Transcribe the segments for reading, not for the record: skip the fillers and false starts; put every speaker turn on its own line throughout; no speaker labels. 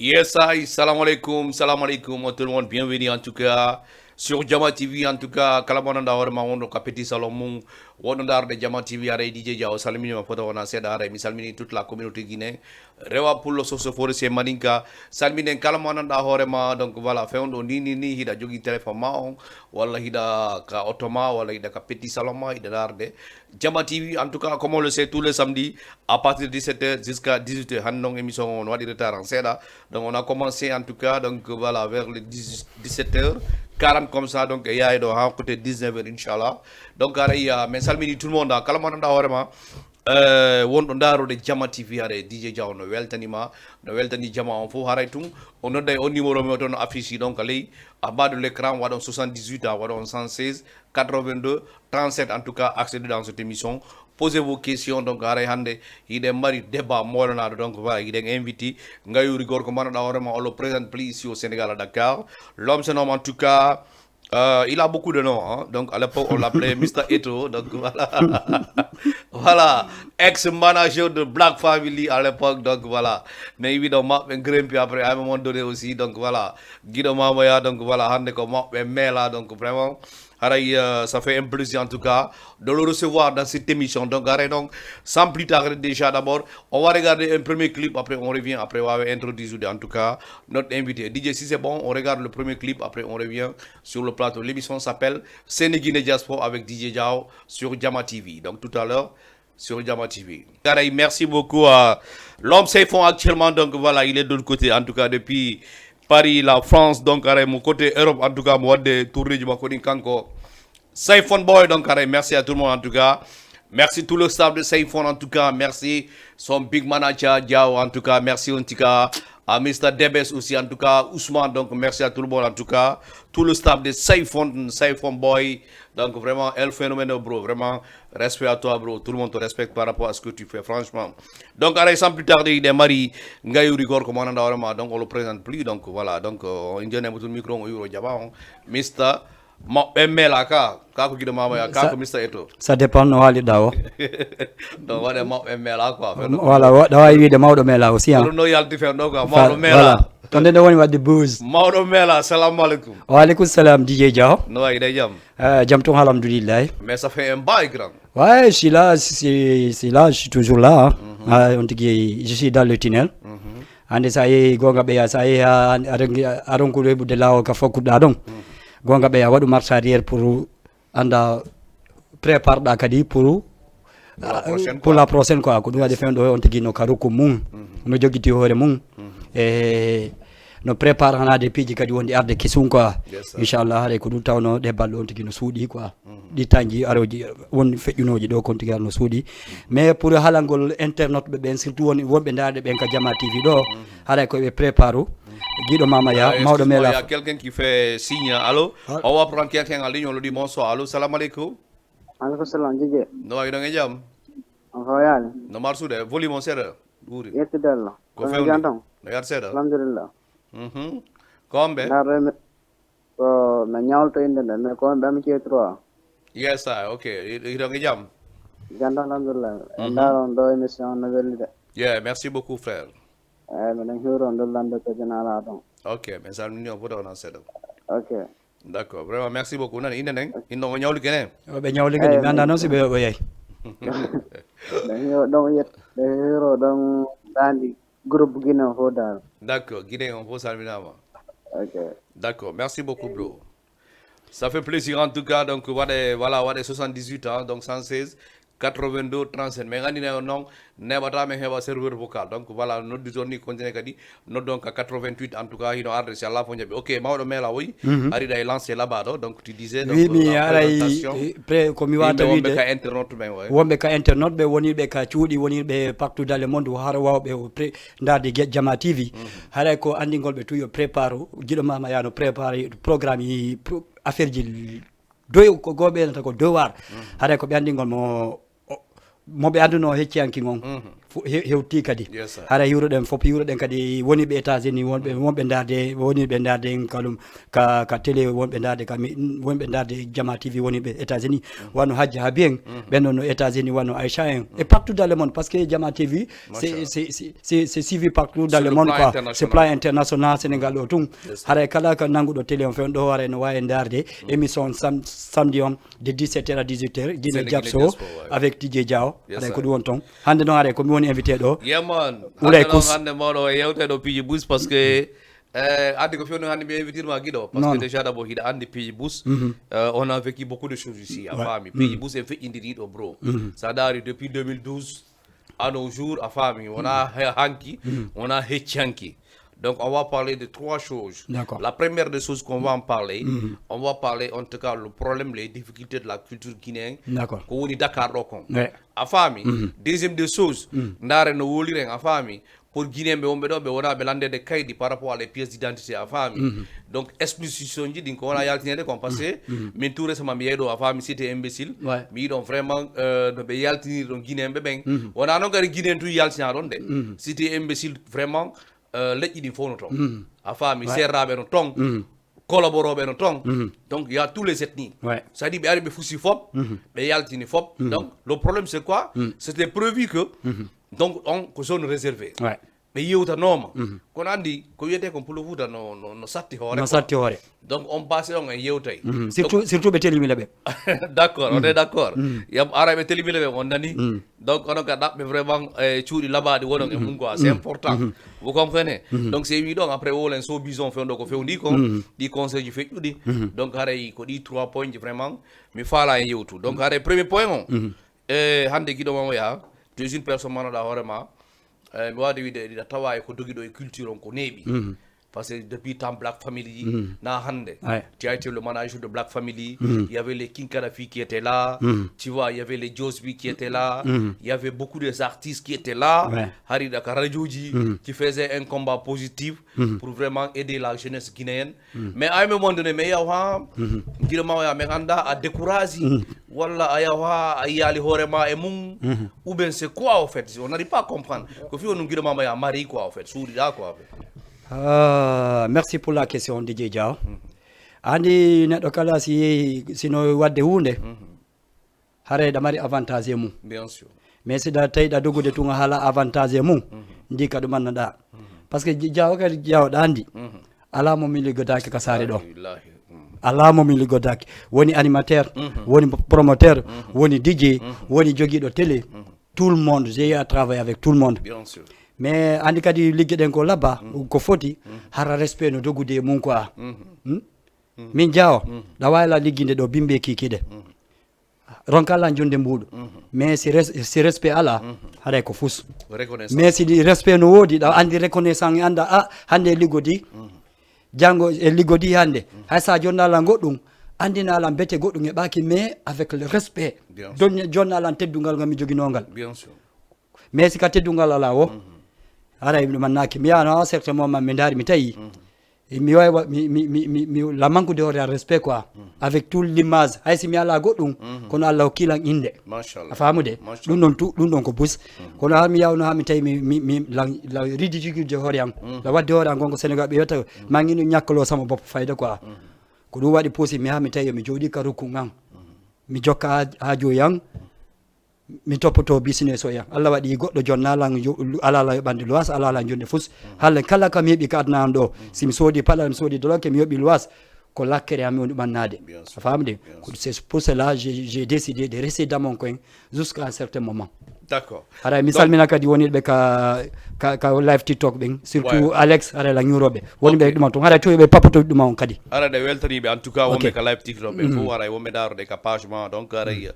Yes, I, salam alaikum, tout le monde, bienvenue en tout cas sur Jama TV, en tout cas, Kalamananda Orma, on a petit Salomon, on a de Jama TV, à DJ Jao, Salamini, ma photo, on a cédé à Misalmini, toute la communauté guinéenne, Rewa pour le Sosofore, c'est Maninka, Salmine, Kalamananda Horema, donc voilà, fait on ni, hida jogi téléphone maon, wala hida ka otoma, wala hida ka petit Saloma, hida darde. Jama TV, en tout cas, comme on le sait, tous les samedis, à partir de 17h jusqu'à 18h, Hanong émission, on va dire retard en Seda. Donc on a commencé en tout cas, donc voilà, vers les 17h. 40 comme ça, donc il y a côté 19h, Inch'Allah. Donc il y a, mais salmini tout le monde, Kalamanda vraiment. Won ndaro de Jama TV are DJ Jaw no weltani Jama on fo haray tum on nodday on numéro mi ton affiche donc lay à bas de l'écran wadon 78 wadon 116 82 37 en tout cas accédez dans cette émission. Posez vos questions donc haray hande ide mari débat molana donc voilà ide invité ngayuri gorko manada vraiment on le présente plus ici au Sénégal à Dakar. L'homme se nomme en tout cas il a beaucoup de noms, hein. Donc à l'époque on l'appelait Mr. Eto, donc voilà. Voilà, ex-manager de Black Family à l'époque, donc voilà. Mais évidemment, un grimpé après à un moment donné aussi, donc voilà. Guido Mamaya, donc voilà, Hande comme là, donc vraiment. Ça fait un plaisir en tout cas de le recevoir dans cette émission. Donc, sans plus tarder déjà d'abord, on va regarder un premier clip, après on revient, après on va introduire en tout cas notre invité. DJ, si c'est bon, on regarde le premier clip, après on revient sur le plateau. L'émission s'appelle Sénéguine Diaspora avec DJ Jao sur Jama TV. Donc tout à l'heure, sur Jama TV. Merci beaucoup à l'homme Seifon actuellement, donc voilà, il est de l'autre côté, en tout cas depuis Paris, la France, donc mon côté Europe, en tout cas, moi de tourner du Makoni Kanko. Seifon Boy, donc merci à tout le monde en tout cas. Merci tout le staff de Seifon en tout cas. Merci son big manager Diao en tout cas. Merci en tout cas à Mr. Debes aussi en tout cas. Ousmane, donc merci à tout le monde en tout cas. Tout le staff de Seifon Boy. Donc vraiment, El Phénomène bro. Vraiment, respect à toi bro. Tout le monde te respecte par rapport à ce que tu fais franchement. Donc sans plus tarder, il est Marie Ngayuri Gor comme on a vraiment. Donc on le présente plus. Donc voilà. Donc on a un micro on Euro Java. Mr. Mela kako gido mama ya kako Mr. Eto.
Ça dépend no hali dawo.
Donc wala Mela quoi.
Voilà, dawa wi de mawdo Mela aussi hein.
No yalti fe no quoi. Mawdo Mela.
Voilà. Tonde do woni wadde buzz.
Mawdo Mela, salam alaikum.
Wa alaikum salam DJ Diao.
No ay day jam.
Jam ton alhamdulillah.
Mais ça fait un bail grand.
Ouais, je suis là, c'est là, je suis toujours là. On dit je suis dans le tunnel. Ande ça y gonga be ça y aron ko rebu de lawo ka fokku da don. Gonga be wadu marche arrière pour anda prépare da kadi pour la prochaine quoi ko dum defen do on tigi no karuko mum no jogiti hore mum e no prépare hana de piji kadi wondi arde kisun quoi inchallah hare ko dum tawno de ballo on tigi no suudi quoi di tanji aroji won fejjunoji do kon tigi no suudi mais pour halangol internet be ben surtout woni wonbe ndaade ben ka Jama TV do hare ko be prépare Guido Mama ya Mawdo Mela.
Il y a quelqu'un qui fait signe. Allô? On va prendre quelqu'un en ligne, on lui dit bonsoir. Allô, salam alaikum.
Alaikum salam, DJ.
No, ay ngi jam.
Afayal.
No marsude, volume on sera. Guri.
Yetti dalla.
Ko few. No yar seda.
Alhamdulillah.
Kombe.
Na reme ko na nyawto inde na ko be am ci 3.
Yes, I. Okay. Ida ngi jam.
Janda alhamdulillah. Ndaron do émission na welide.
Yeah, merci beaucoup frère. Ok, mais ça nous on peut en céder.
Ok.
D'accord, vraiment merci beaucoup. Non, il n'ont pas gagné.
Be nyawli gani mais anda non si be yey.
Donc dandi groupe Guinée Hodal.
D'accord, Guinée on peut salmina.
Ok.
D'accord, merci beaucoup bro. Ça fait plaisir en tout cas donc voilà 78 ans donc 116 82 37 mais ngani non nebata me heba serveur vocal donc voilà notre zone continue kadi no donc 88 en tout cas il adresse à la fonjabe. OK Mawdo Mela oui ari day lancer là-bas donc tu disais donc
oui mais aray pré comme wata wi de
internet ben ouais
wombe ka internet be woni be ka cuudi woni be partout dans le monde har wawbe pré ndade Jama TV haray ko andingol be tuyo prépare Guido Mama ya no préparer programme yi affaire ji doy ko gobe na ko do war haray ko be andingol mo be anduno heccianki ngon hewti kadi
Yes, sir.
hara yuroɗen fof yuroɗen kadi woni ɓe États-Unis wonɓe darde kalum ka télé wonɓe darde wonɓe darde Jama TV woni ɓe États-Unis wano Hadji Habi en ɓen no États-Unis wano Aïcha en et partout dans le monde parce que Jama TV c'est suivi partout dans le monde quoi c'est plan international Sénégal ɗo tun haray kala ka nanguɗo télé on fen ɗo hara no wawi darde émission samedi on de 17h à 18h Guinée Diabso avec DJ Diaw haray ko ɗum won ton hande noon haray komi woni invité ɗo
yeman
Oulay Kous
hande mawɗo yewte ɗo Piji Bus parce que andi ko fewno hande mi invitir ma guiɗo parce que déjà d'abord hiɗa andi Piji Bus on a vécu beaucoup de choses ici a faami Piji Bus en feƴƴidiri ɗo bro ça dari depuis 2012 à nos jours a faami wona hanki wona hecci hanki. Donc on va parler de trois choses. La première des choses qu'on va en parler, on va parler en tout cas le problème, les difficultés de la culture guinéenne.
D'accord.
Qu'on dit Dakar Rokon. A fami. Deuxième des choses, ndare no woliren a fami. Pour Guinéen be wombe do be wona be lande de kaydi par rapport à les pièces d'identité a fami. Donc explicitude ji din ko wona yaltinede kon parce que min tout récemment mi yedo a fami c'était imbécile. Mi don vraiment no be yaltinir don Guinéen be ben. Wona no gari Guinéen tout yaltina don de. C'était imbécile vraiment leƴƴi ɗi fof no ton a faami serraɓe no ton collaborooɓe no ton donc il y a tous les ethnies c'est à dire ɓe ari ɓe fusi fop ɓe yaltini fop donc le problème c'est quoi c'était prévu que donc on ko zone réservé ɓe yewtanoma kono andi ko wiyete ko Pulo Fouta no satti hoore donc on passe on en yewtay
surtout ɓe telimina ɓe
d'accord on est d'accord yam ara ɓe telimina ɓe on nani donc onon ka ɗaɓɓe vraiment cuuɗi labaɗi wonon e mum quoi c'est important vous comprenez donc c'est wi ɗon après wolen so bison fewɗo ko fewndi ko ɗi conseil ji feƴƴuɗi donc haray ko ɗi 3 points ji vraiment mi faala en yewtu donc haray premier point o hande guiɗo mamo yaha tu es une personne manoɗa hoorema mi wawde wiide ɗiɗa tawa e ko dogiɗo e culture on ko neeɓi parce que depuis temps Black Family na hande tu as été le manager de Black Family il y avait les King Kadafi qui étaient là tu vois il y avait les Josby qui étaient là il y avait beaucoup des artistes qui étaient là Hari Dakar Radioji qui faisaient un combat positif pour vraiment aider la jeunesse guinéenne mais à un moment donné mais yawa guilema ya me anda a découragé wala ayawa ayali horema et mum ou bien c'est quoi en fait on n'arrive pas à comprendre ko fi on guilema ya mari quoi en fait soudi da quoi
merci pour la question DJ Diaw andi neɗɗo kala sino wadde hunde hare ɗa mari avantage e mum
bien sûr
mais si da tawi ɗa dogude tun haala avantage e mum ndi ka ɗum annaɗa par ce que Diaw kadi Diawɗa andi ala mo min liggodaki ka saare ɗo ala mo min liggodaki woni animateur woni promoteur woni DJ woni joguiɗo télé tout le monde j'ai eu à travailler avec tout le monde
bien sûr
mais andi kadi ligge ɗen ko labba ko foti hara respect no dogude e mum quoi min Diaw ɗa wawila ligginde ɗo bimɓe kikiɗe ronkala jonde mbuɗo mais si respect ala haɗay ko fus mais si respect no woodi ɗa andi reconnaissance anda a hande liggodi janggo e liggodi hande hay sa jonnala goɗɗum andina ala bete goɗɗum e ɓaki mais avec le respect jonnala teddungal ngal mi joguinogal mais si ka teddungal ala o haray ɗum mannaki mi yano à certain moment mi daari mi tawi mi wawi mi la manque de respect quoi avec tout l'image hay si mi ala goɗɗum kono Allah hokkilan inde a famude ɗum ɗon ko bus kono har mi yawno ha mi tawi la ridiculde hoore am la wadde hoore am gonko Sénégal ɓe wiyata mangino ñakkalo sama bopp fayda quoi ko ɗum waɗi pousi mi ha mi tawi mi jooɗi ka rukku an mi jokka ha joyan mi topoto business o yan Allah waɗi goɗɗo jonnalan alala yoɓande lois alala jonde fus halle kala kam heeɓi ka adna am ɗo simi soodi paɗa mi soodi dolonke mi yoɓi lois ko lakkere am woni ɓannade a famde c'est pour cela j'ai décidé de rester dans mon coin jusqu'à un certain moment
d'accord
haray mi salmina kadi woniɓe ka live TikTok ɓen surtout Alex haray la ñuroɓe woniɓe ɗuma toon haray toɓe pappatoɗi ɗuma on kadi
araɗe weltaniɓe en tout cas wonɓe ka live TikTok ɓe fof haray wonɓe darode ka page ma donc haray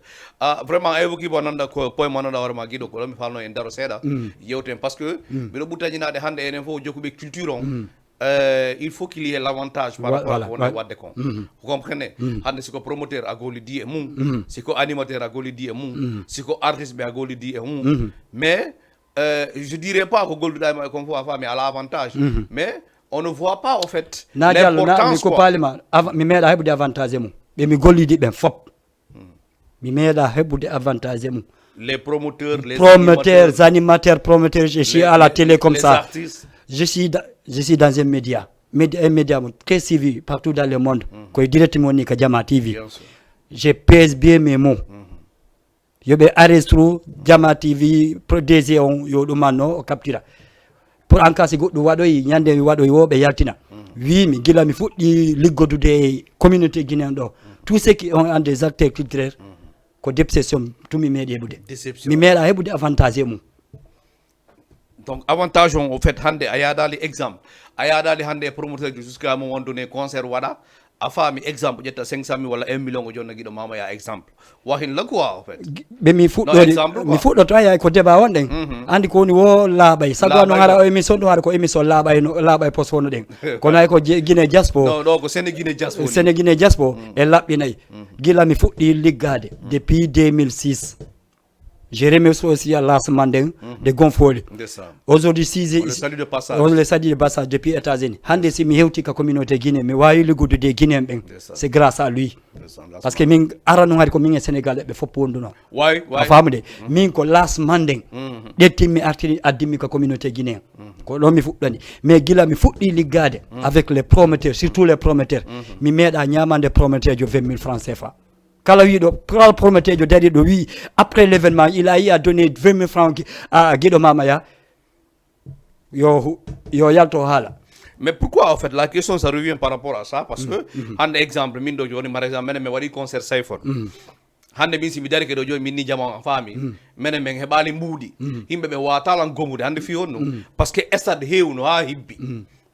vraiment évoqué mo nanda ko point mo nanda hoorema guiɗo ko ɗo mi falno en daro seeɗa yewten par ce que mbiɗo ɓuttañinade hande enen fof jokkuɓe culture on il faut qu'il y ait l'avantage par rapport à wona wadde kon vous comprenez hande siko promoteur a gollidi e mum siko animateur a gollidi e mum siko artiste ɓe a gollidi e mum mais je dirais pas ko golluɗa e kon fof a faami ala avantage mais on ne voit pas au fait
l'importance ko palima mi meeɗa heɓude avantage e mum ɓe mi gollidi ɓen fop mi meeɗa heɓude avantage e mum
Les promoteurs, les
animateurs, promoteurs, je suis à la télé comme ça.
Artistes.
Je suis dans un média très suivi partout dans le monde. Quand directement ni Jama TV.
Bien sûr.
Je pèse bien mes mots. Yobe arrestru Jama TV pro DG on yo do manno o captura. Pour encasser goddo wadoyi nyande mi wadoyi wobe yaltina. Oui, mi gila mi fuddi liggodude communauté guinéenne do. Tous ceux qui ont des acteurs culturels ko déception tumi mede hebude.
Déception.
Mi meda hebude avantage mum.
Donc avantage on au fait hande ayadali exemple ayadali hande promoteur jusqu'à un moment donné concert wada afami exemple jetta 500 000 wala 1 million ko jonna gido mama ya exemple wahin la quoi en fait
be mi fuddo to ay ko deba wonden andi ko ni wo labay sago no ngara o émission do har ko émission labay post wono den ko nay ko Guinée Diaspora
non ko
Sénégal Diaspora e labbi nay gila mi fuddi liggade depuis 2006. Je remercie aussi à Lars Mandeng de Gonfoli. Aujourd'hui,
on le salue de passage.
On le salue de passage depuis les États-Unis. Hande si mi hewti ka communauté Guinée, mais wayi lugudu de Guinéen ben. C'est grâce à lui. Parce que min arano ngari ko min Sénégal be fop wonduno.
Why?
Famude. Min ko Lars Mandeng. Detti mi artiri addimi ka communauté Guinée. Ko do mi fuddani. Mais gila mi fuddi liggade avec les promoteurs, surtout les promoteurs. Mi meda nyamande promoteur jo 20 000 francs CFA. Kala wido promoteur jo dari do wi après l'événement il a eu à donner 20 000 francs à Guido Mamaya yo yalto hala.
Mais pourquoi en fait la question ça revient par rapport à ça parce que un exemple min do joni par exemple me wadi concert Sayfon hande min si mi dari ke do joni min ni jama fami menen men hebali mbudi himbe be watalan gomude hande fi honno parce que estade hewno ha hibbi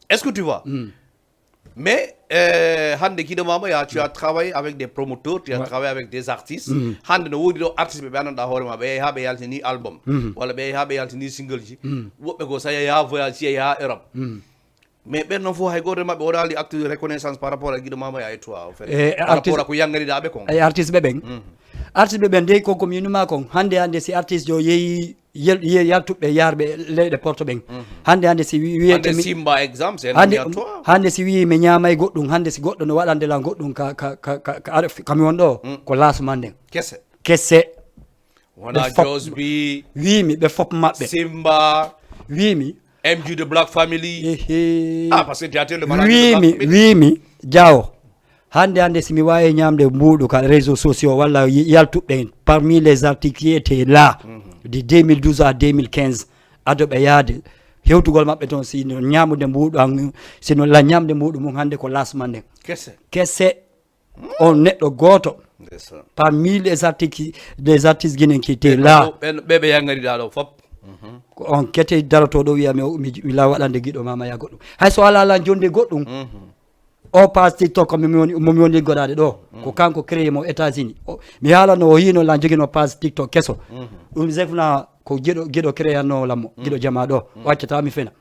est-ce que tu vois mais hande Guido Mamaya tu as travaillé avec des promoteurs, tu as travaillé avec des artistes. Hande no wodi do artiste be ananda horema be habe yaltini album wala be habe yaltini single ji wobbe go saya ya voyage ya Europe. Mais ben non fo hay goto mabbe wodali acte de reconnaissance par rapport à Guido Mamaya et toi en fait par rapport à ko yangari dabe kon
ay artiste be ben artiste be ben de ko communement kon hande si artiste jo yeyi yaltube yarbe leyde porto ben hande si wiete
mi simba exemple c'est
hande si wi me nyamay goddum hande si goddo no wadande la goddum ka kami wondo ko Lars Mandeng kesse
wona Josby
wi be fop mabbe
Simba
wi
MG de Black Family parce que tu as le malade
wi jaw hande si mi waye nyamde mbudu ka réseaux sociaux wala yaltube parmi les articles qui étaient là de 2012 à 2015 adobe yaade hewtugol mabbe ton si no nyamude mbudu sino la nyamde mbudu mum hande ko Lars Mandeng kesse on neddo goto parmi les artistes guinéens qui étaient là
bebe yangari dalo fop
on kete daroto do wiya mi la wadande Guido Mamaya goddum hay so ala jonde goddum o pass TikTok mo woni godade do ko kanko créé mo États-Unis mi hala no hino la jogino pass TikTok keso dum zefna ko Guido créé no lammo Guido Jama do waccata mi fena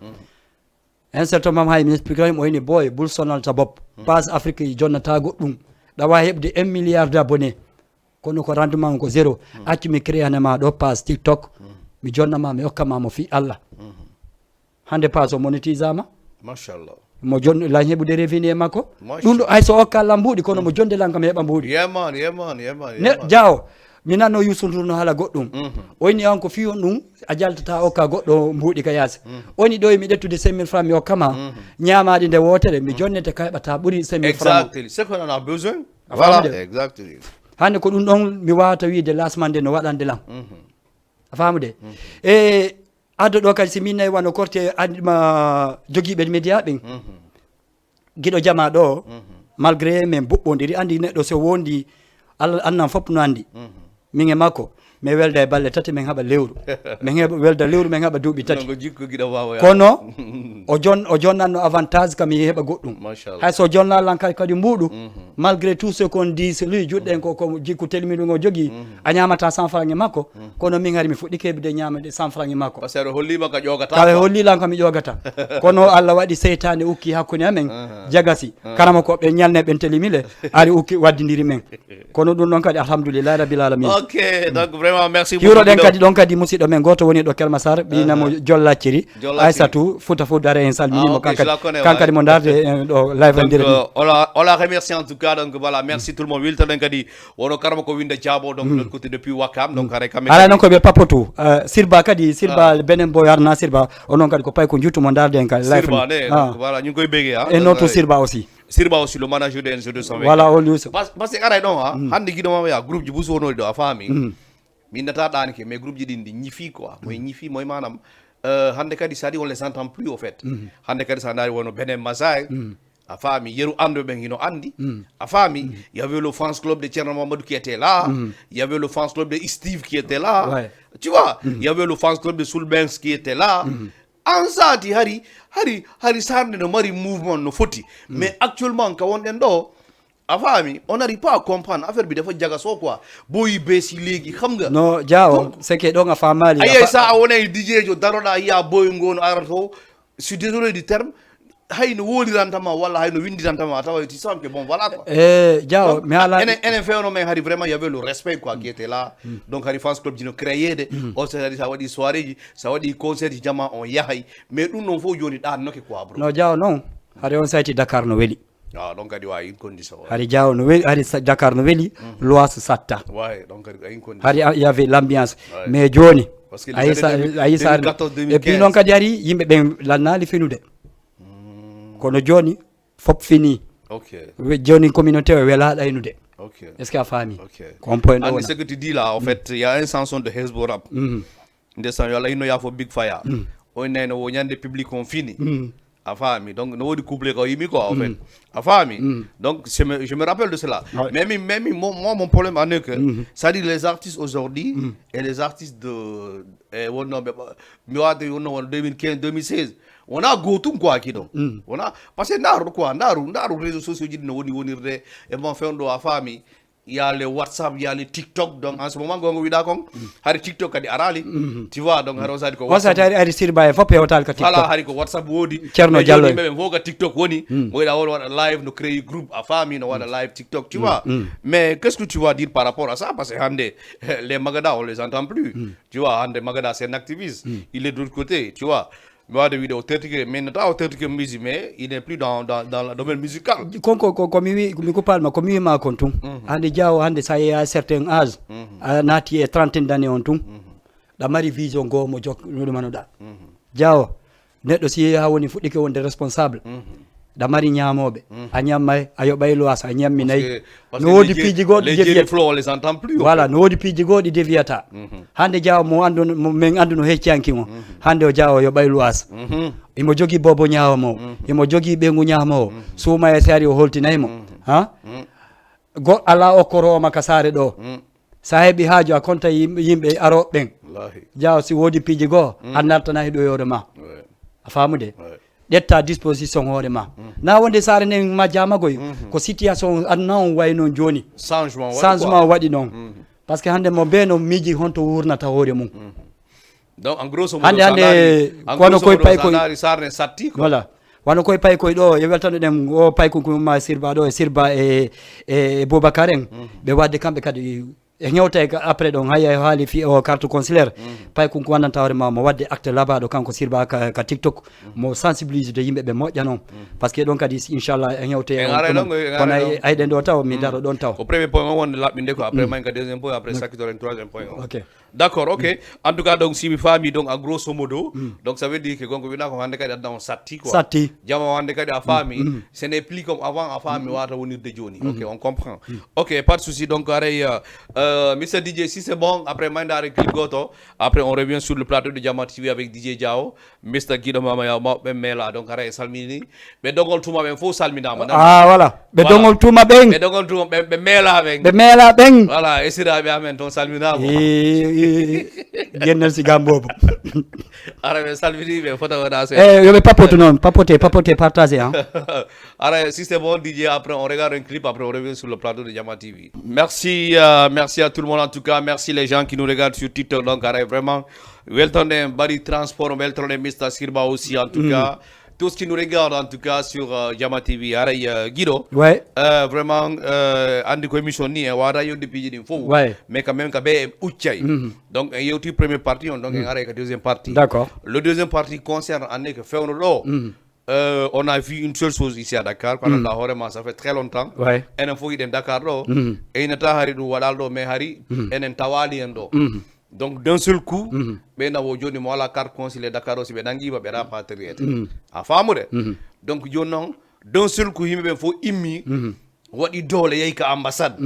un certain moment hay mi expliquer mo ni boy bul sonal ta bop pass Afrique jonnata goddum dawa hebde 1 milliard d'abonnés kono ko rendement ko zéro acci mi créé na ma do pass TikTok mi jonnama mi hokkama mo fi Allah hande pass o monétisama
machallah
mo jonde la hebude revenu makko dum do ay so okka lambudi kono mo jonde lan kam heba mbudi
yeman
ne jaw mi nanno yusundu no hala goddum oni an ko fiyon dum a jaltata okka goddo mbudi ka yasi oni do mi dettude 5000 francs mi hokkama nyamaadi de wotere mi jonnete kaybata buri 5000 francs
exactly c'est qu'on en a besoin voilà exactly
hande ko dum don mi wata wiide Lars Mandeng no wadande lam famude addo do kadi si minay wano korte adima jogibe media ben Guido Jama do malgré men bobbondiri andi neddo so wondi annan fop no andi min e makko me welda e balle tati men haba lewru men heba welda lewru men haba duubi tati kono o jonnanno avantage kam heba goddum hay so jonna lan kadi mbudu malgré tout ce qu'on dit lui judden ko jikku telmidu ngo jogi a nyamata 100 francs e makko kono min hari mi fuddi kebde nyamade 100 francs e makko
parce que hollima ka jogata
kala holli lan kam mi jogata kono Allah wadi seytane ukki hakkunde amen jagasi karama ko be nyalne ben telimile ari ukki waddindiri men kono dum non kadi alhamdulillah rabbil alamin
OK donc vraiment merci
hiwro ɗen kadi ɗon kadi musidɗo men goto woni ɗo kelmasar ɓinamo jollacciri aissatou fouta fo dare en salminimo kankadi mo darde ɗo live en direct
on la remercie en tout cas donc voilà merci tout le monde wilta ɗen kadi wono karama ko winde Diabo donc de l'autre côté depuis Wakam donc hare kamɓe
ala noon koɓe papotou sirba kadi sirba benen bo yarna sirba onon kadi ko pay ko juttumo darde en kadi live
sirba ne voilà ñu koy bégué
et non to sirba aussi
Sirba aussi le manager de NG220
voilà all use
parce que aray ɗon hande guiɗoma ya groupe ji busonode ɗo a faami min nata ɗanike mais groupe ji ɗin ɗi ñifi quoi moye ñifi moye manam hande kadi ça dit on les entend plus au fait hande kadi sa dari wono Benin Massaye a faami yeru ando ɓen hino andi a faami il y avait le fans club de Thierno Mamadou qui était là il y avait le fans club de Steve qui était là tu vois il y avait le fans club de Soulbenks qui était là en sati hari sarde no mari mouvement no foti mais actuellement ka wonɗen ɗo a faami on n'arrive pas à comprendre affaire bi dafa jaga so quoi boyi beesi léegi xam nga
no Diawo c'est que ɗon a famali
ayay sa a wonay DJ jo daroɗa yiya boyi ngono arata to je suis désolé du terme hayno wolirantama walla hayno windirantama tawa tu sens que bon voilà quoi
Diawo mi ala
enen fewno men hari vraiment il y avait le respect quoi qui était là donc hari fans club dino créé on se dit ça waɗi soirée ji ça waɗi concert ji jama on yahay mais ɗum noon fof joni ɗannoke quoi bro
no Diawo noon hari on sayti Dakar no weeli
donc kadi wawi in condition
hari Diawo no weeli hari Dakar no weeli loise satta
ouais donc kadi in condition
hari il y avait l'ambiance mais joni
parce que
ayisa et puis noon kadi hari yimɓe ɓen lannali fenude kono joni fop fini joni communauté o wela ɗaynude est ce que a faami ko on point ɗo
ce que tu dis là en fait il y a un chanson de Hezbo Rap ndesan yo Allah inno ya fo Big Fire o neno wo ñande public on fini a faami donc no wodi couplé ko yimi quoi en fait a faami donc je me rappelle de cela mais moi mon problème en est que ça dit les artistes aujourd'hui et les artistes de wonno mi wade wonno 2015 2016 on a gotum quoi qui donc on a parce que ndaru réseaux sociaux ji no wonirde e mon fendo a faami il y a le WhatsApp, il y a le TikTok. Donc en ce moment, on a hari TikTok kadi arali. Tu vois, donc on sadi ko
WhatsApp ari sirba e fop e hotal ka TikTok.
Voilà, hari ko WhatsApp wodi.
Cerno Diallo.
Mais voga TikTok woni. Moi da wona live no créer groupe a famille no wona live TikTok, tu vois. Mais qu'est-ce que tu vas dire par rapport à ça parce que hande les Magada on les entend plus. Tu vois, hande Magada c'est un activiste. Il est de l'autre côté, tu vois. de vidéo authentiqué mais not authentiqué musique mais il n'est plus dans le domaine musical
ko mi ko palma ko mi ma kon tum hande Diawo hande sa ya certain âge nati e 30 d'années on tum da mari vision go mo jok no manoda Diawo neddo si ha woni fuddike wonde responsable da mari nyaamobe a nyammay ayo baylo asa a nyammi nay no wodi piji goddi
les flow on les entend plus
voilà no wodi piji goddi deviata hande Diawo mo andu men andu no heccianki mo hande o Diawo yo baylo asa imo jogi bobo nyaawo mo imo jogi bengu nyaamo suma e sari o holtinay mo ha go ala o koroma kasare do sa hebi haajo a konta yimbe aro ben Diawo si wodi piji go annartana do yore ma a famude detta disposition hoore ma na wonde sare ne majjama goy ko situation annon wayno joni changement wadi non parce que hande mo beno miji honto wurnata hoore mum
donc en gros
hande kono koy pay koy
sarne satti ko
voilà wano koy pay koy do e weltano dem o pay ko ma sirba do e sirba e Boubacar en be wadde kambe kadi e ñewta après donc haya haali fi o carte consulaire pay ko wonanta hoore ma mo wadde acte labaɗo kanko sirba ka TikTok mo sensibilise de yimɓe ɓe moƴƴa noon par ce que ɗon kadi inchallah e ñewte kono ayɗen ɗo taw mi daro ɗon taw
ko premier point o wonde laɓɓinde ko après manka deuxième point après sakitoren troisième point ok d'accord ok en tout cas donc si mi faami donc en grosso modo donc ça veut dire que gonko wina ko hande kadi adda on satti quoi
satti
jama hande kadi a faami ce n'est plus comme avant a faami wata wonirde joni ok on comprend ok pas de souci donc aray Mr DJ si c'est bon après mandare clip goto après on revient sur le plateau de Jama TV avec DJ Diawo Mr Guido Mama ya be mela donc aray salmini be dongol tuma ben fo salminama
voilà be dongol tuma ben
be dongol tuma be mela ben voilà esira be amen ton salminama
gennal si gambobo
aray salmini be foto wona se
yo be papote non papote partager hein
aray si c'est bon DJ après on regarde un clip après on revient sur le plateau de Jama TV merci à tout le monde en tout cas merci les gens qui nous regardent sur TikTok donc vraiment welcome bari transport welcome Mr Sirba aussi en tout cas tout ce qui nous regarde en tout cas sur Jama TV aray Guido
Ouais.
vraiment andi ko émission ni wada yo depuis din fo
Ouais.
mais quand même ka be uccay donc yo ti première partie on donc aray ka deuxième partie
D'accord.
le deuxième partie concerne année que fewno do on a vu une seule chose ici à Dakar pendant la horema ça fait très longtemps
Ouais.
enen fo den Dakar do e ina ta hari du wadal do mais hari enen tawali en do donc d'un seul coup be na wo joni mo la carte consulaire Dakar aussi be dangi ba be rapatrié a famude donc joni non d'un seul coup yimbe ben fo immi wadi dole yey ka ambassade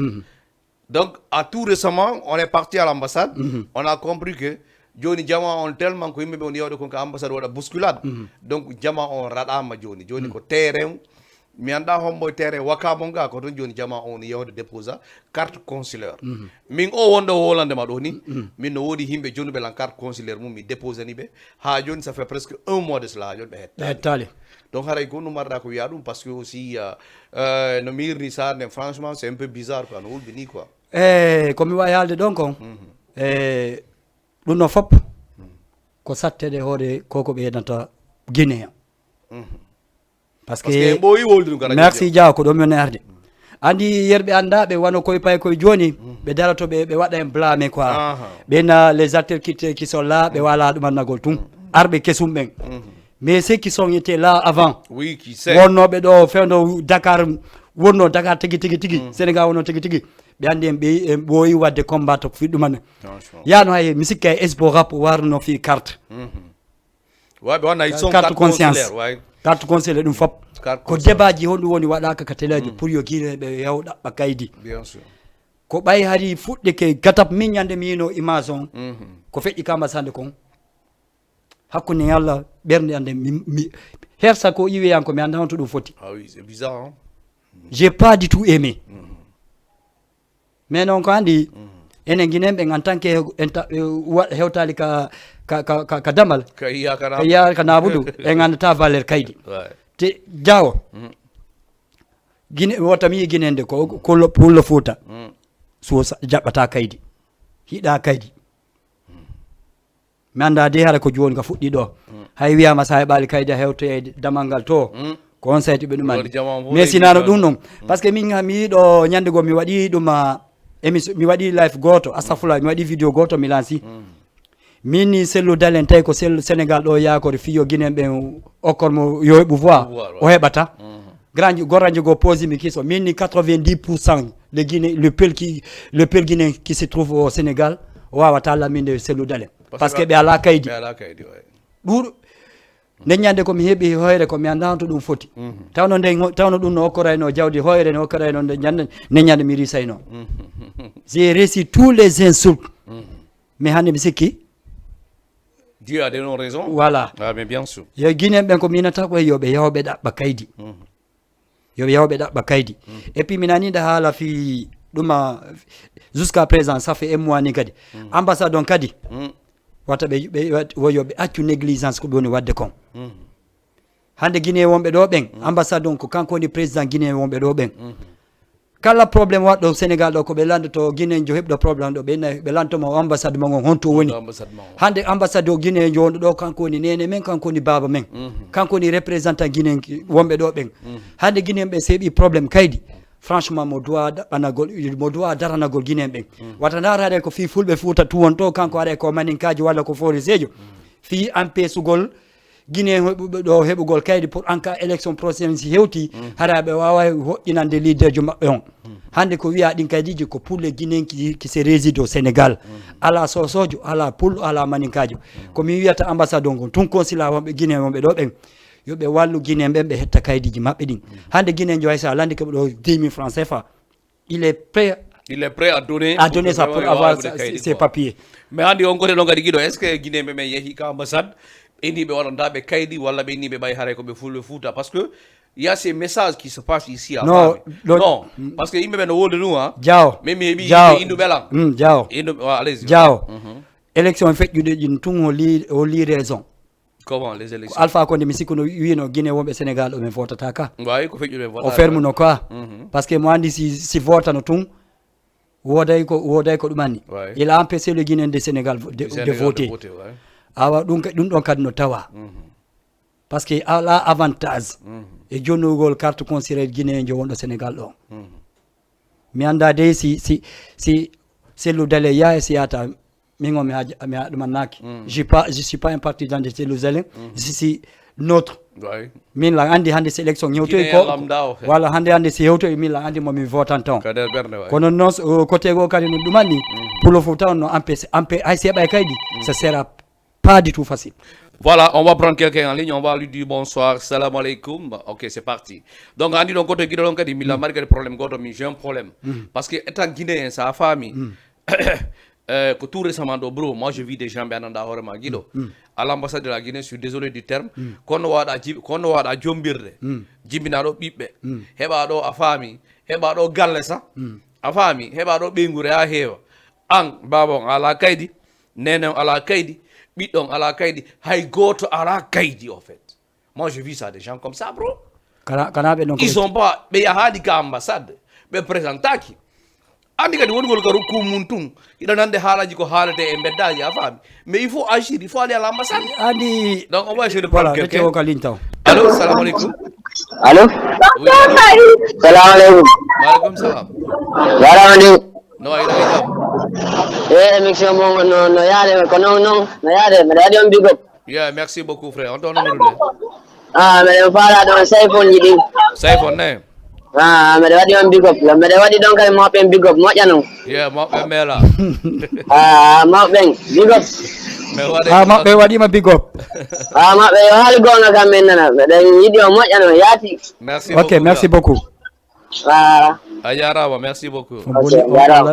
donc à tout récemment on est parti à l'ambassade on a compris que joni jama on tellement ko yimbe on yewde ko ambassade wada bousculade donc jama on radama joni ko terrain mi anda hombo terrain wakamo nga ko ton joni jama on yewde déposa carte consulaire min o wondo Hollande ma do ni min no wodi himbe joni be lan carte consulaire mum mi déposer ni be ha joni ça fait presque un mois de cela joni be
Tali.
donc haray ko no marda ko wiya dum parce que aussi no mirni ça franchement c'est un peu bizarre quoi no wulbi ni quoi
komi wa yalde donc ɗum no fop ko sattede hoore koko ɓe yednata Guinée parce que
boyi woldu gara
merci Dia ko ɗo min arde andi yerɓe andaɓe wano koye pay koye joni ɓe darato ɓe waɗa en blâme quoi ɓena les acteurs qui sont là ɓe wala ɗumannagol tun arɓe kesum ɓen mais ceux qui sont été là avant
oui qui sait
wonnoɓe ɗo fewno Dakar wonno Dakar tigi Sénégal wonno tigi ɓe andi en ɓooyi wadde combattre ko fiɗɗumane yano hay mi sikka e espo rap warno fi carte carte conscience carte conscience ɗum fop ko débat ji honɗum woni waɗaka ka téléji pour yo guineɓe yaw ɗaɓɓa kaydi ko ɓay hari fuɗɗe ke gatap min ñande mi yino image on ko feƴƴi ka ambasade kon hakkude yalla ɓernde ande mi hersa ko iweyanko mi anda honto ɗum foti j'ai pas du tout aimé mais non ko andi enen guineɓe en tant que hewtali ka damal ka nabudu e gandata valeur kaydi te Diawo Guinée wota mi yi Guinée nde ko pullo Fouta so jaɓɓata kaydi hiɗa kaydi mi anda de hara ko joni ka fuɗɗi ɗo hay wiyama sa heɓali kaydi a hewtoyede damal ngal to ko on sayti ɓe ɗumani mais sinano ɗum ɗum par ce que min mi yiɗo ñande go mi waɗi ɗum émission mi waɗi live goto astafurlah mi waɗi vidéo goto mi lansi min ni sellu dalen tawi ko Sénégal ɗo yakore fiyo Guinée ɓen okkormo yo heɓu voix o heɓata goranji go posi mi kiso min ni 90% le Guinée le peuple guinéen qui se trouve au Sénégal o wawata laminde sellu dalen par ce que ɓe ala kaydi ɓuuɗo nden ñande komi heeɓi hoyre komi anda honto ɗum foti tawno ɗum no hokkorayno jawdi hoyre no hokkorayno nde ñande mi risayno j'ai réussi tous les insultes mais hande mi sikki
Dieu a donné raison.
Voilà.
Ah, mais bien sûr.
Yo Guinée ben ko minata ko yobe yawbe dabba kaydi. Yobe yawbe dabba kaydi. Et puis minani da hala fi duma jusqu'à présent ça fait un mois ni kadi. Ambassade don kadi. Wata be woyobe accu négligence ko boni wadde kon. Hande Guinée wonbe do ben ambassade don ko kanko ni président Guinée wonbe do ben. Kala problème waddo Sénégal do ko be landoto Guinée jo hebdo problème do be lantomo ambassade mo honto woni hande ambassade o Guinée jondo do kanko ni nene men kanko ni baba men kanko ni représentant Guinée wonbe do ben hande Guinée be sebi problème kaydi franchement mo doit daranagol Guinée ben wata narade ko fi fulbe fuuta tuwon to kanko are ko maninkaji walla ko forisejo fi ampesugol Guinée do hebugol kaydi pour en cas élection prochaine si hewti harabe wawa hojjinande leader jo mabbe on hande ko wiya din kaydiji ko pour les Guinéens qui se résident au Sénégal ala sosojo ala pul ala maninkajo ko mi wiyata ambassade on tun consulat wonbe Guinée wonbe do ben yobe wallu Guinée be hetta kaydiji mabbe din hande Guinée jo haysa landi ko do 10 000 francs CFA il est prêt
à donner
ça pour avoir ses papiers
mais hande on gote do ngadi gido est ce que Guinée be men yehi ka ambassade indi be waɗandaɓe kaydi walla ɓe inni ɓe ɓay haray koɓe fulɓe Fouta parce que il y a ces messages qui se passent ici
non
parce que yimɓe ɓe no wolde nous
Diaw
même mi heeɓi yimɓe indu ɓelan
Diaw
allez
Diaw élection feƴƴude ɗin tun o li raison
comment les élections
Alpha Condé mi sikku no wino Guinée wonɓe Sénégal ɗo min votata ka
wawi ko feƴƴude
o fermuno quoi parce que mo andi si votano tun woday ko ɗumanni il a empêché le Guinéen de Sénégal de voter awa ɗum ɗon kadi no tawa parce que ala avantage e jonnugol carte consulaire guinéen jo wonɗo sénégal ɗo mi anda de si selludale ya e siyata mingo mi ɗuma naki je suis pas un partisan de selludale si notre min la andi hande sélection ñewtoy ko walla hande si hewtoy min la andi momi votan ton kono non côté go kadi no ɗumanni pour le foot no ampe ay seɓa kaydi ça sera pas du tout facile.
Voilà, on va prendre quelqu'un en ligne, on va lui dire bonsoir, salam alaikum. Ok, c'est parti. Donc, on dit donc, quand on dit il a marqué le problème, j'ai un problème. Parce que, étant guinéen, sa famille, que tout récemment, bro, moi je vis des gens bien dans la Guido. À l'ambassade de la Guinée, je suis désolé du terme. Quand on a à Djombirde, Jibinado Pipe, Hebado a famille, Hebado Galesa, a famille, Hebado Bingure a Heva, Ang Babon à la Kaidi, Nenem à la Kaidi. Bidon à la Kaidi, hay goto à la Kaidi en fait. Moi je vis ça des gens comme ça, bro. Ils sont pas, mais il y a hadi ka ambassade, mais présentaki. Andi kadi woni gol garu kumuntum, ida nande halaji ko halate e beddaji a fami. Mais il faut agir, il faut aller à l'ambassade.
Andi
donc on va essayer de prendre quelqu'un.
Allô,
salam alaikum.
Allô?
Oui,
salam alaikum.
Walaikum salam.
Salam
no ida jam.
Émission mo no yaade ko non no yaade me radio on big up.
Yeah, merci beaucoup frère. On ton numéro de.
Me fala don Sayfon yidi.
Sayfon ne.
Me radio on big up. Me wadi donc ay mo pen big up mo janu.
Yeah, mo be mela.
Mo ben big up.
Ma be wadi ma big up.
Ma be hal gonga kamen nana. Me yidi mo janu yati.
Merci
beaucoup. OK, merci beaucoup.
Ayaraba, merci beaucoup.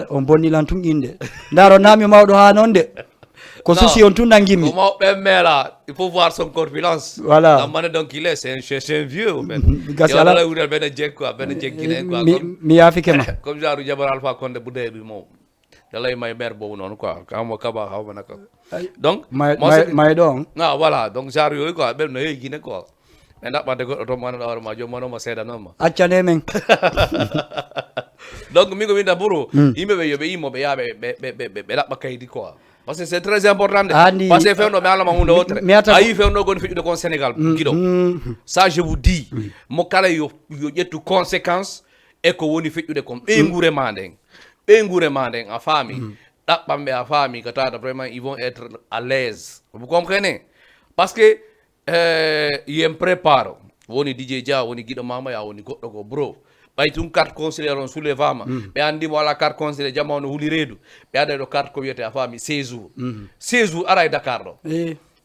On bonni lan tun inde. Ndaro nami mawdo ha non de. Ko souci on tun nangimi.
Comment mela, il faut voir son corpulence.
Voilà.
La manière dont il est, c'est un vieux en fait. Il a là où il ben jek quoi, ben jek guinéen quoi.
Mi africain.
Comme genre Jabar Alpha Condé bu dé bi mom. Da lay may mère bobu non quoi. Kamo kaba xawma naka. Donc
may donc.
Ah voilà, donc genre yoy quoi, ben no guinéen quoi. Enak pada ko otomatis orang maju mana masih ada nama.
Acane meng.
Donc mingo minda buru, imbe be yobe imo be ya be la pakai di quoi. Parce que c'est très important. Parce que fait on me ala mahunda autre. Ayi fait on gon fi de con Sénégal kido. Ça je vous dis, mo kala yo yetu conséquences et ko woni fi de comme engure mandeng a famille. Tak pambe a famille kata vraiment ils vont être à l'aise. Vous comprenez? Parce que yem preparo woni DJ Dia woni gido mama ya woni goddo go bro baytum carte conseiller on soulevama be andi wala carte conseiller jama on huli redu be ada do carte ko wiete a fami 16 jours 16 jours ara Dakar do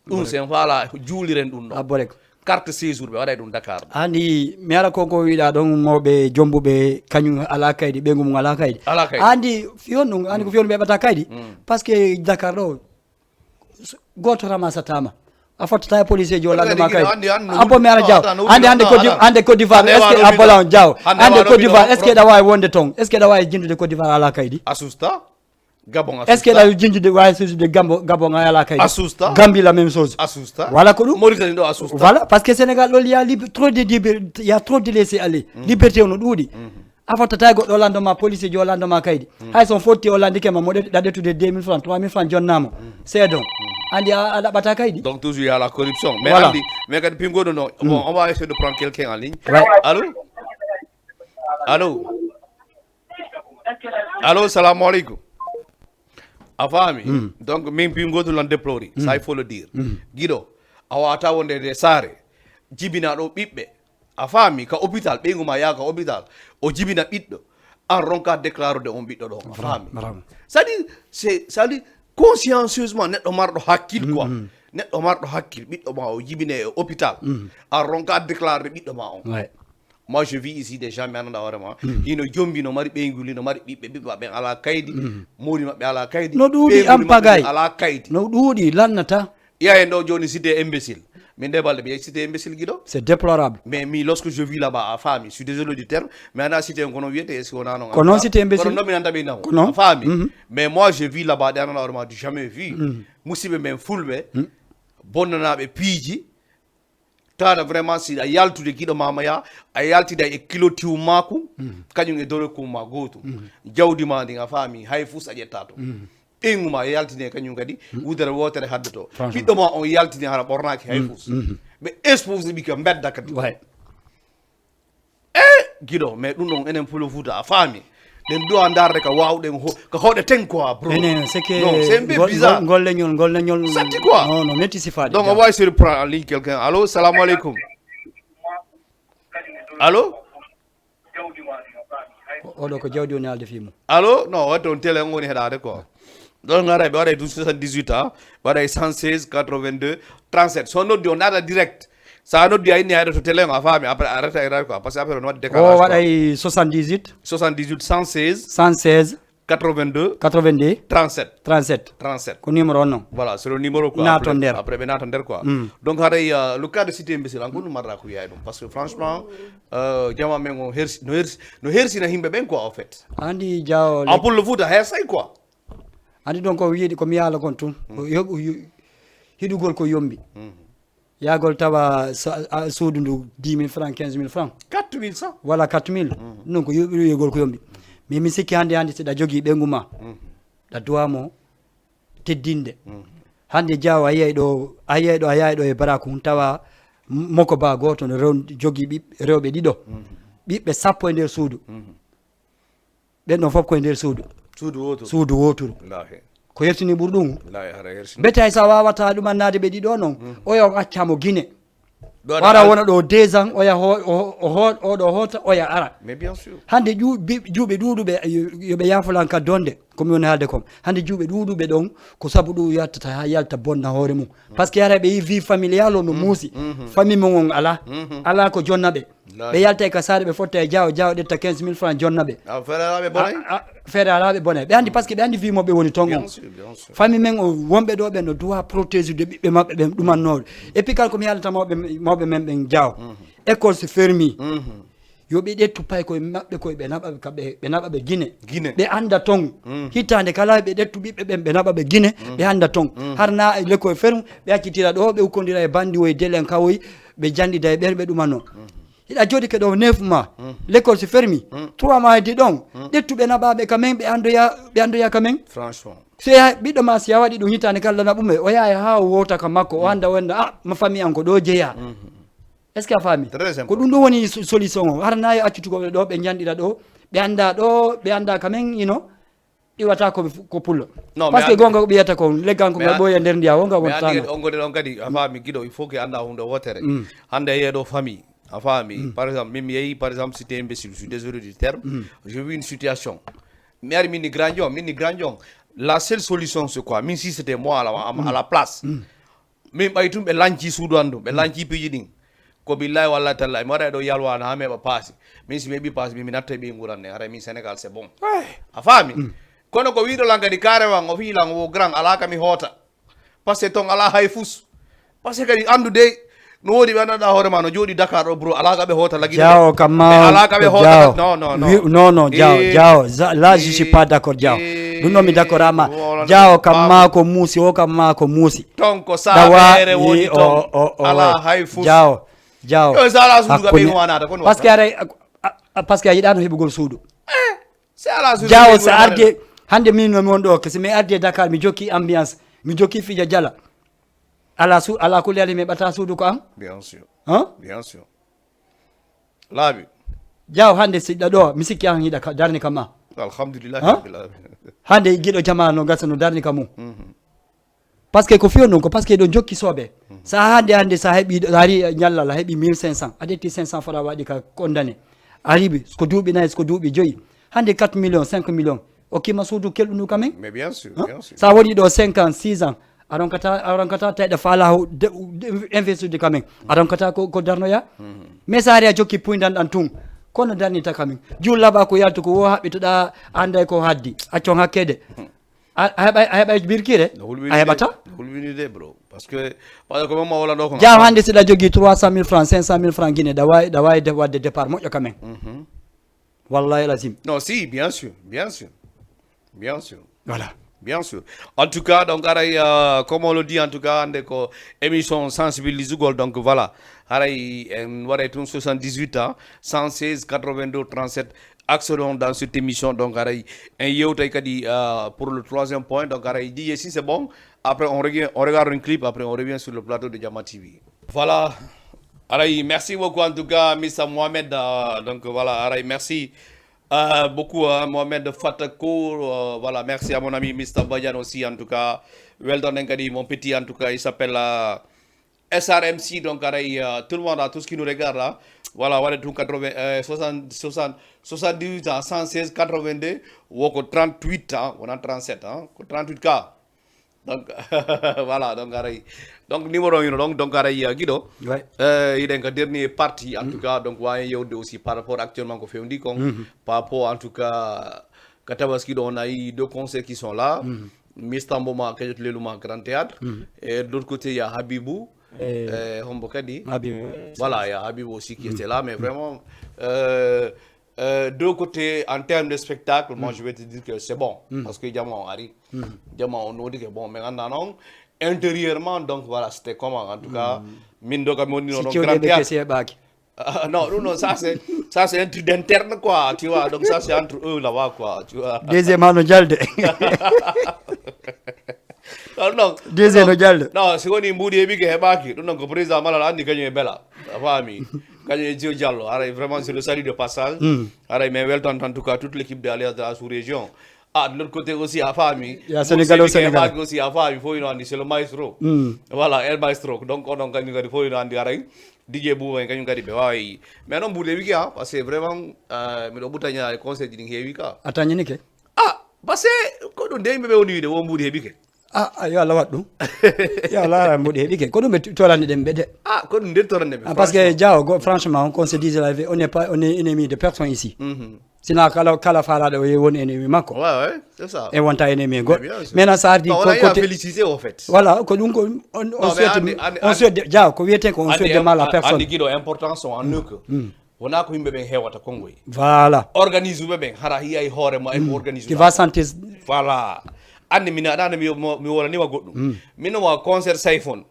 dum sen fala juuliren dum do
abore
carte 16 jours be wada dum Dakar
andi mi ala ko wiida don mobe jombube kanyum ala kaydi be ngum ala kaydi andi fionu andi ko fionu be bata kaydi parce que Dakar do goto ramasatama afotata police jo lande makay apo mi ala jaw ande Côte d'Ivoire est-ce que abolon jaw ande Côte d'Ivoire est-ce que da way wonde ton est-ce que da way jindude Côte d'Ivoire ala kaydi
asusta Gabon asusta
est-ce que da jindude way de Gabon ala kaydi
asusta
Gambie la même chose
asusta
voilà ko dum
Mauritanie do asusta
voilà parce que Sénégal il y a trop de liberté, il y a trop de laisser aller liberté on dudi afotata goddo lando ma police jo lando ma kaydi hay son fotti o landi kema mo da detude 2000 francs 3000 francs jonnamo c'est donc andi ada bata kaydi
donc toujours il y a la corruption mais
voilà.
Andi mais quand pingo non bon on va essayer de prendre quelqu'un en ligne
ouais.
Allô salam alaikum afami donc min pingo do l'en déplorer ça il faut le dire Guido awata wonde de sare jibina do bibbe a famille ka hôpital be nguma ya ka hôpital o jibina biddo en ronka déclare de on biddo do famille ça dit consciencieusement neɗɗo marɗo hakkil quoi neɗɗo marɗo hakkil ɓiɗɗo ma o jibine hôpital en ronka déclare ɓiɗɗo ma on moi je vis ici des gens mi annda hoorema hino jombi no mari ɓeyguli no mari ɓiɓɓe maɓɓe ala kaydi mawni maɓɓe ala kaydi
no ɗuuɗi am pagay
ala kaydi
no ɗuuɗi lannata
iya en ɗo joni cité imbécile min ndebalde mi yehi cité imbécile Guido
c'est déplorable
mais lorsque je vis là-bas à famille je suis désolé du terme mais ana cité kono wiyete est ce wona non
kono cité imbécile
kono nominanta ɓe namo famille mais moi je vis là-bas ɗe annda hoorema du jamais vu musidɓe men fulɓe bonnanaɓe piiji tawata vraiment si a yaltude giɗo mamaya a yaltida e kilo tiw mako kañum e dore kumma gotum jawdi ma ndi a faami hay fus a ƴetta to ɓeyguma yaltini e kañum kadi wudere wotere hadde to ɓiɗɗo ma on yaltini hara ɓornaki hay fus be expose bi ka mbedda kadi
ouais
gido mais ɗum ɗon enen pulo fuuta a faami ɗen do andarde ka wawɗen ka hoɗe ten quoi bro
ene c'est que
non c'est un peu bizarre
golle ñol
satti quoi
non metti si faade
donc on va essayer de prendre en ligne quelqu'un allô salam alaikum allô
oɗo ko jawdi woni alde fimo
allô non watto on télé ngoni heɗade quoi donc ngara ɓe waɗay 78 ans waɗay 116 82 37 so noddi on naata direct sa noddi a inni hayɗo to télé o a faami après a reta e quoi par ce que après on waɗi décalage
o waɗay 78
78 116
116
82
82
37
37
37
ko numéro on non
voilà c'est le numéro quoi
Nato nder.
après ɓe naata nder quoi donc haɗay le cas de cité imbécile an ko ɗum marra ko yiyay ɗum parce que franchement jama men o hersi no hersina himɓe ɓen quoi en fait
andi jaw
en pour le foot a hersay quoi
andi donc ko wiide komi yaala kon tun hiɗugol ko yombi yagol tawa suudu ndu 10 000 francs 15 000 francs
4100
walla 4 000 non ko yogol ko yombi mais mi sikki hande siɗa jogui ɓengu ma ɗa duwamo teddinde hande jaw a yiyay ɗo a yahay ɗo e baraku hun tawa moko ba goto no jogui rewɓe ɗiɗo ɓiɓɓe sappo e nder suudu ɓen ɗon foof koye nder suudu woturu ko yertini ɓuuri ɗum bete sa wawata ɗumannade ɓe ɗiɗo noon oya o accamo guine wara wona ɗo 2 ans oya oɗo hoota oya ara
mais bien sûr
hande juuɓe ɗuɗuɓe yoɓe yafulan ka donde komi woni haalde kom hande juuɓe ɗuɗuɓe ɗon ko sabu ɗum yattata ha yalta bonna hoore mum par ce que yara ɓe yi vie familial o no muusi famille mum on ala ko jonna ɓe ɓe yalta e ka saare ɓe fotta e jawo ƴetta 15 000 francs jonna ɓe feere alaɓe bone ɓe andi par ce que ɓe andi vie moɓe woni ton on famille men o wonɓe ɗo ɓe no doit protéger de ɓiɓɓe maɓɓe ɓen ɗumannoɓe et puis kala komi haalata mawɓe men ɓen jawo école se fermi yo ɓe ƴettu pay koye maɓɓe koye ɓe naɓa ɓe guine ɓe anda ton hittande kala ɓe ƴettu ɓiɓɓe ɓen ɓe naɓa ɓe guine ɓe anda ton harna l'école ferme ɓe accitira ɗo ɓe ukkodira e bandi woye delen kawoy ɓe jandida e ɓerɓe ɗumanno hiɗa jooɗi ke ɗo 9 mois l'école se fermi 3 mois heddi ɗon ƴettuɓe naɓaɓe kamen ɓe andoya kamen
franchement
so ɓiɗɗo ma si a waɗi ɗum hittande kala naɓume o yaha ha o wota ka makko o anda wonda ma famille an ko ɗo jeeya est ce que a faami ko ɗum ɗo woni solution o haranayi accutugoɓe ɗo ɓe janɗiɗa ɗo ɓe anda kamen iwata ko pullo par ce que gonga ko ɓiyata ko leggan ko ɓe ɓooya nder ndiya wonga wontano
on gode ɗon kadi a faami guiɗo il faut que anda hunde wotere hande yeeɗo famille a faami par exemple min mi yeehi par exemple cité imbécile je suis désolé du terme j'ai vu une situation mi ari min ni grand dion la seule solution c'est quoi min si c'était moi à la place min ɓay tum ɓe lanci suudu an ɗum ɓe lanci piiji ɗin ko billahi wallahi tallahi mi waɗa ɗo yalwana ha meeɓa paasi min si mi heɓi paasi mi natta ɓe nguran ne haray min sénégal c'est bon a faami kono ko wiɗo lan kadi karewan o fi lan wo grand ala kami hoota par ce que ton ala hay fus par ce que kadi andude no wodi ɓe andanɗa hoore ma no jooɗi Dakar ɗo bro ala kaɓe hoota lagui
jawo kamma
ala kaɓe hoota
non jawo là je suis pas d'accord jawo ɗum ɗon mi d'accord ama jawo kamma ko muusi o kamma ko muusi
ton ko saɓere woni ton ala hay fus
jawo
sala suudu kaɓe wanata kono
par ce que aray par ce que a yiɗano heɓugol suudu
c'est ala suudu
jawo so arde hande min nomi won ɗo so mi ardi e Dakar mi jokki ambiance mi jokki fija jala ala kulli ali mi ɓata suudu ko am
bien sûr
bien
sûr laaɓi
jaw hande siɗɗa ɗo mi sikki an yiɗa darni kam ma
alhamdulillah
hande guiɗo jama no gasa no darni kam mum par ce que ko fiyon ɗum ko par ce que ɗo jokki soɓe sa hande sa heeɓi ari ñallal a heeɓi 1500 a ƴetti 500 fara waɗi ka condamné ariɓe ko duuɓi nayyi ko duuɓi joyyi hande 4 millions 5 millions o kima suudu kelɗu ndu kamen
mais bien sûr
sa waɗi ɗo 5 ans 6 ans a ronkata tawɗe faala investude kamen a ronkata ko darnoya mais sa ari a jokki puydanɗan tun kono darnita kamen jullaɓa ko yaltu ko wo haɓɓitoɗa anday ko haddi accon hakkede a heɓa birkire a heɓata
hulwinide bro parce que ko mamma wala ɗo ko
jam hande siɗa jogui 300 000 francs 500 000 francs guine ɗa wawi wadde départ moƴƴo kamen wallahi lazim
non si bien sûr
voilà
bien sûr en tout cas donc aray comme on le dit en tout cas ande ko émission sensibilisugol donc voilà aray en waɗay tun 78 ans 116 82 37 accédons dans cette émission donc aray en yewtay kadi pour le 3e point donc aray DJ si c'est bon après on regarde un clip après on revient sur le plateau de Jama TV. Voilà. Aray, merci beaucoup en tout cas, Mr. Mohamed. Donc voilà, Aray, merci beaucoup Mohamed Fatako. Voilà, merci à mon ami Mr. Bayan aussi en tout cas. Well done, Ngadi, mon petit en tout cas, il s'appelle SRMC. Donc Aray, tout le monde, tout ce qui nous regarde là. Voilà, voilà, tout 78 ans, 116, 82, ou 38 ans, on a 37 ans, 38 cas. Donc voilà, donc Aray. Donc numéro 1 donc Aray Guido.
Ouais.
Il est en dernière partie en tout cas, donc ouais, aussi par rapport actuellement qu'on fait on dit par rapport en tout cas Katabaski on a eu 2 concerts qui sont là. Mr. Mboma Kajot Leluma Grand Théâtre et de l'autre côté il y a Habibou Hombokadi. Voilà, il y a Habibou aussi qui était là, mais vraiment deux côtés en termes de spectacle, moi je vais te dire que c'est bon parce que Diamant Harry, Diamant on nous dit que bon, mais non, intérieurement donc voilà c'était comment en tout cas Mindo Kamoni non Grand Théâtre. Non, ça c'est un truc d'interne quoi, tu vois, donc ça c'est entre eux là-bas quoi, tu vois.
Deuxièmement, no jalde.
Non,
Deuxième no jalde.
non, c'est qu'on y moudi ebi ke hebaki, donc le président malala andi kanyo bella, fami, kanyo Dio Diallo, alors vraiment c'est le salut de passage, alors mais welcome en tout cas toute l'équipe de l'Alliance de la sous-région. Ah, de l'autre côté aussi à Fami,
il y a Sénégal au Sénégal
aussi à Fami, il faut y andi c'est le maestro. Voilà, el maestro, donc on a kanyo il faut y andi aray. DJ Bouba kanyo kadi be wawi mais non boule wiki parce que vraiment mi do butanya conseil ding hewi ka
atanya ke
parce que ko do ndey be woni de wo mbudi hebi ke
yo Allah waddu yo Allah mbudi hebi ke ko dum be tolande dem be de
ko dum de torande be
parce que Diao franchement on se disait la vie on est ennemi de personne ici sina kala fala de won ennemi makko
ouais c'est ça
et wonta ennemi go maintenant ça dit
côté féliciter au fait
voilà ko dum ko on souhaite Diao ko wiete ko on souhaite de mal à personne
andi gido importance en eux que wona ko yimbe ben hewata kongoy
voilà
organise be ben hara hiya e hore mo e organise
qui va sentir
voilà andi mina dana mi wala ni wa goddum mino wa concert sayfon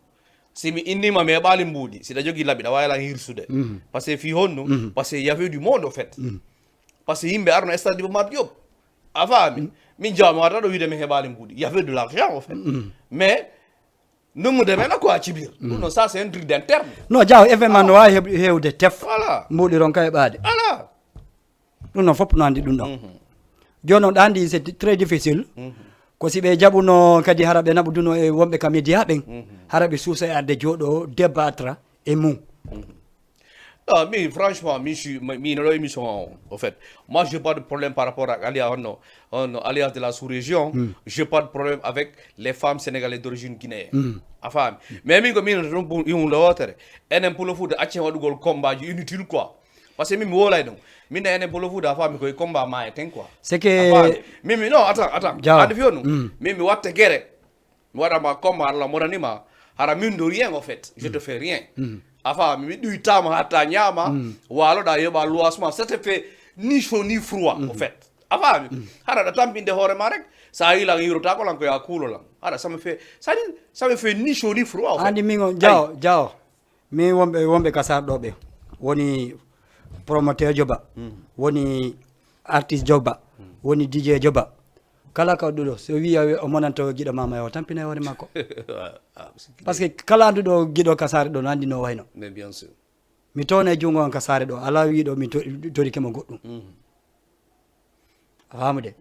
si mi indima me bali mbudi si da jogi labi da wayla hirsude parce que fi honno parce que il y avait du monde au fait parce que yimbe arno stade de Mat Diop afami min jami wata do wide me hebali mbudi il y avait de l'argent au fait mais nous me demandons quoi ci bir non ça c'est un truc d'interne
non Diao événement no wa hewde tef
voilà
mbudi ron kay baade
voilà
non fop no andi dum don jono dandi c'est très difficile ko sibe jabuno kadi harabe nabuduno e wombe kam media ben harabe suusa e adde jodo débattre et mou
mais franchement, en fait, moi j'ai pas de problème par rapport à l'Alliance de la sous-région. J'ai pas de problème avec les femmes sénégalaises d'origine guinéenne. Mais pour le foot, combat inutile quoi. Parce que combat quoi.
C'est que
Mimi non, attends. Mimi watte guerre. Moi ma combat la moranima, hara mine de rien en fait. Je te fais rien. Enfin, mi du tam hata nyama walo da yoba luasma ça te fait ni chaud ni froid en fait. Enfin, hara da tam binde hore marek ça il a yiro ta ko lan ko ya kulo lan. Hara ça me fait ni chaud ni froid en fait.
Andi mingo Diao mi wombe kasar dobe woni promoteur joba woni artiste joba woni DJ joba kala ka dudo so wi o monanto gido mama yo tampina hore makko parce que kala dudo gido kasare do nandi no wayno
mais bien sûr
mi tone jungo on kasare do ala wi do mi tori kemo goddum famude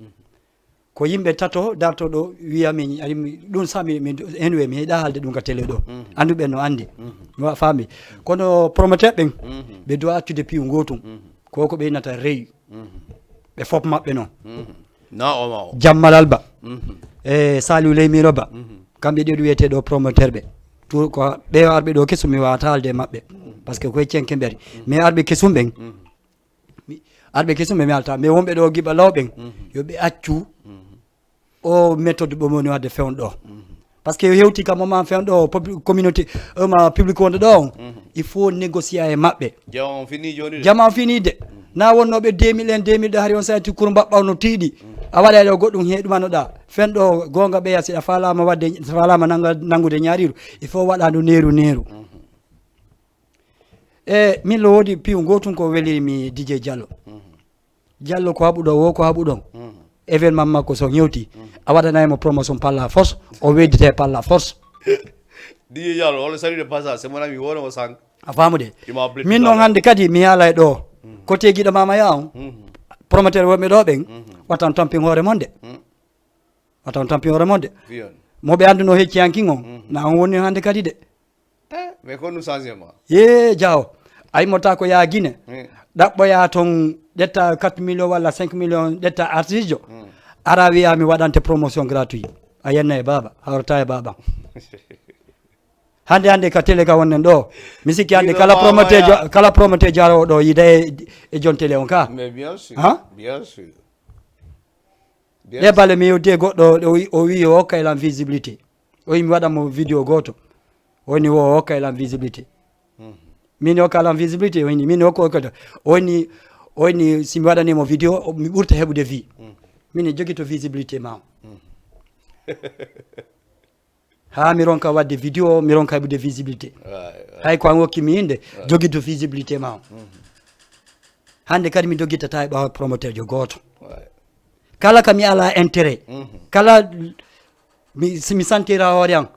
ko yimbe tato darto do wiya mi dun sami mi enwe mi da halde dum ka tele do andube no andi wa fami kono promoteur ben be do accude piu ngotum koko be nata rey be fop mabbe non
non
Jammal Alba Saliou Leymiro Ba kambe de wiyete do promoteur be tout ko be arbe do kesumi wata halde mabbe parce que ko cenke beri mais arbe kesum ben arbe kesum be mi alta mais wombe do giba lawben yo be accu o méthode bo moni wadde fewndo parce que hewti kam moment fewndo communauté ma public wonde do il faut négocier e mabbe jama fini de na wonnobe 2000 hari on saati kurba bawno tiidi a wada do goddum hedumanoda fendo gonga be yasi falama wadde falama nangude nyaariru il faut wada do neru min lo wodi piu gotum ko weliri mi DJ Diallo ko habudo wo ko habudon événement makko so ñewti a wadanay mo promotion par la force o weddite par la force
DJ Diallo on le salue de passage c'est mon ami wono o sang
a famude
il m'a appelé
min non hande kadi mi yaalay ɗo côté giɗo mama ya on promoteur wonɓe ɗo ɓen watan tampin hoore mon de watan tampin hoore mon de moɓe anduno hecciyankin on na on woni hande kadi de
mais ko nous changement
ye jaw ay mota ko ya Guinée ɗaɓɓoya toon ƴetta 4 millions walla 5 millions ƴetta artiste jo ara wiya mi waɗante promotion gratuit a yenna e baba hawrata e baba hande ka télé ka wonnen ɗo mi sikki hande kala promoteur jarowo ɗo yida e jon télé on ka
mais bien sûr bien sûr
e bale mi yewti e goɗɗo o wi o hokka elan visibilité o wi mi waɗanmo vidéo goto woni o hokka elan visibilité min hokka elan visibilité woni min hokka hokkata woni si mi waɗanimo vidéo mi ɓurta heɓude vie min jogui to visibilité ma ha mi ronka wadde vidéo mi ronka heɓude visibilité hay ko an hokkimi inde jogui to visibilité ma hande kadi mi doguittata e ɓawa promoteur jo goto kala ka mi ala intérêt kala mi santira hoore an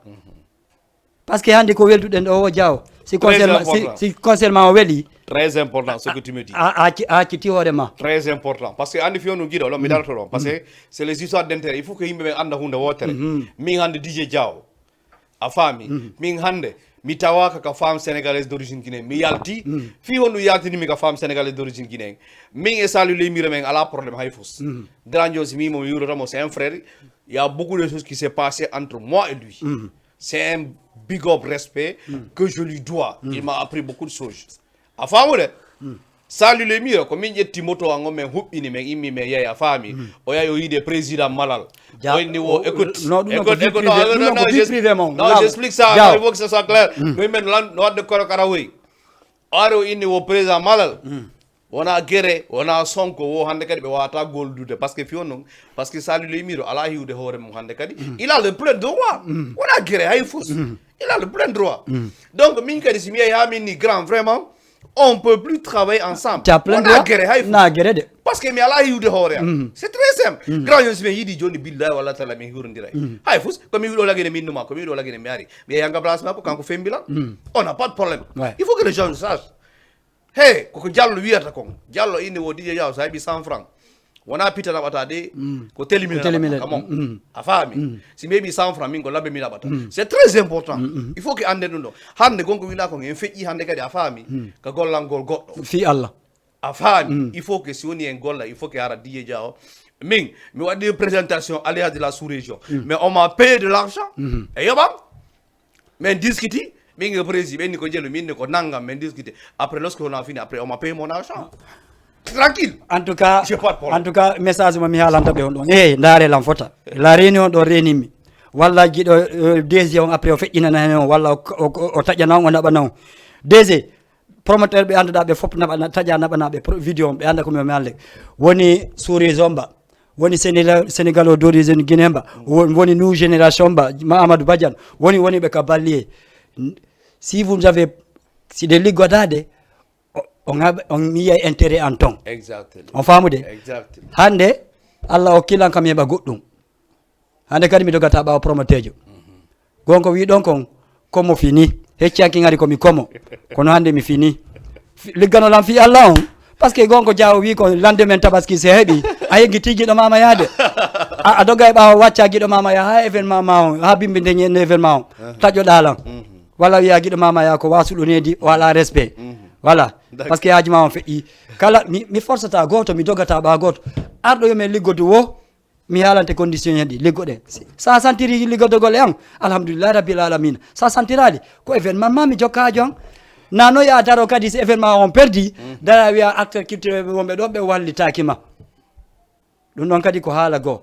par ce que hande ko welduɗen ɗo o Diaw si concert ma o weeli
très important ce que tu me dis
a acciti hoore ma
très important parce que andi fiyonu guiɗo ɗon mi darto ɗon parce que c'est les histoires d'intérêt il faut que yimɓe ɓe anda hunde wotere min hande DJ Diaw a faami min hande mi tawaka ka femme sénégalaise d'origine guinéen mi yalti fi honɗum yaltinimi ka femme sénégalaise d'origine guinéen min e Saliou Leymire men ala probléme hay fos grand jo si mimo mi wiwrotamo c'est un frère il y a beaucoup de choses qui s'est passé entre moi et lui c'est un big up respect que je lui dois il m'a appris beaucoup de choses a famude Saliou Leymire ko min ƴetti moto an on men huɓɓini men immi men yeeya faami o yahi o yiide président Malal wonni o écoute non j'explique ça il faut que ce soit clair ko yimɓe no wadde kono karawoyi are o inni wo président Malal wona guéré wona Sonko wo hande kadi ɓe wawata goldude par ce que fiyon noon par ce que Saliou Leymire ala hiwde hoore mum hande kadi il a le plein droit wona guéré hay fos il a le plein droit donc min kadi si mi yeehi ha min ni grand vraiment on peut plus travailler ensemble. On a guéré. Parce que mi ala hiwde hoore am. C'est très simple. Grand yo si mi yiɗi joni billahi walla tala min hiwrodiray. Hay fus ko mi wiɗo lagene min numa ko mi wiɗo lagene mi ari. Mi yanga place makko kanko fembilan. On n'a pas de problème. Il faut que les gens sachent. Hey, koko Diallo wiyata kon. Diallo inni wo DJ Diaw sa heɓi 100 francs. Wona pita naɓata de ko telimina kamon a faami si mi heɓi 100 francs min ko labbe mi naɓata c'est très important il faut que anden ɗum ɗo hande gonko wina kon en feƴƴi hande kadi a faami ko gollangol goɗɗo
fi Allah
a faami il faut que si woni en golla il faut que ara DJ Diaw min mi waɗi présentation alliance de la sous-région mais on m'a payé de l'argent e yoɓam min discuti min e président ɓenni ko jeelu minne ko naggam min discuti après lorsque on a fini après on m'a payé mon argent tranquille
en tout cas message mo mi haalanta ɓe on ɗon ndaare lam fota la réunion ɗo renimi walla jiɗo DG on après o feƴƴinana hen on walla o taƴana on o naɓana on DG promoteur ɓe annduɗa ɓe fof taƴa naɓanaɓe vidéo on ɓe anda komi haalde woni souris zomba woni sénégal o d'origine guiné mba woni nous génération mba Amadou Badiane woni ɓe ka ballier si vous avez si de liggodade on yiya intérêt en ton on faamude hande Allah hokkilan kam heɓa goɗɗum hande kadi mi dogata ɓawa promoteur jo gonko wi ɗon kon komo fini hecciyanki ngari komi komo kono hande mi fini ligganolam fi Allah on par ce que gonko Diaw wi ko lendemain tabaski se heeɓi a yeggiti guiɗo mama yaade a dogga e ɓawa wacca guiɗo mama ya ha événement ma on ha bimbi ndeñi événement on taƴoɗalan walla wiya guiɗo mama ya ko wasuɗo nedi o ala respect voilà parce que yajima on feƴƴi kala mi forceta goto mi dogata ɓa goto arɗo yomin liggodo wo mi haalante condition hen ɗi liggoɗen sa sentiri liggodogol e an alhamdulillah rabbil alamina sa sentirali ko événement ma mi jokka hajo an nano ya daro kadi si événement on perdi dara wiya acteur culturel wonɓe ɗon ɓe wallitakima ɗum ɗon kadi ko haala goo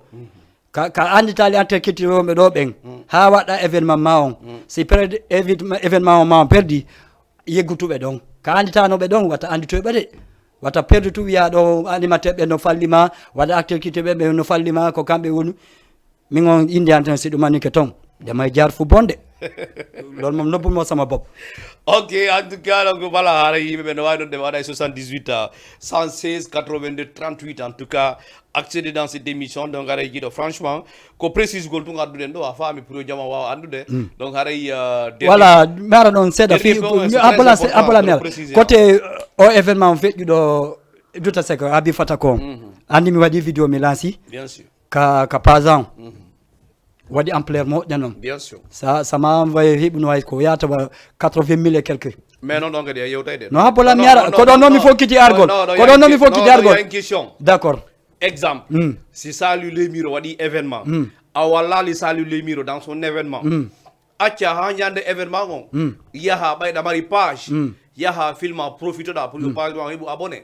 ka anditali acteur culturel wonɓe ɗo ɓen ha waɗɗa événement ma on si événement on ma on perdi yeggutuɓe ɗon ka anditanoɓe ɗon wata anditoɓe de wata perdu tu wiya ɗo animateur ɓe no fallima waɗa activité ɓe no fallima ko kamɓe woni min on inde an tan si ɗum manike toon ndema jar fu bonde loolu moom nëbbul moo sama bopp.
Ok, en tout cas, donc voilà, il y a 78 116 82 38 en tout cas accéder dans cette émission donc franchement ko précise gol tunga duden do afami pour jama wa andude donc
voilà mara non seda fi abala mer côté au événement fait do duta sek abi fatako andi mi wadi vidéo mi lanci
bien sûr
ka pazan wadi ampleur mo danom
bien sûr
ça m'a envoyé hibno ay ko yata 80 000 et quelques
mais non donc yow tay de
non abala mer ko do non mi fo kiti argol ko do non mi fo kiti argol
il y a une question
d'accord
exemple si Salut Lemiro wadi événement awalla li Salut Lemiro dans son événement acca ha nyande événement on yaha bayda mari page yaha film a profiter da pour page on hebu abonné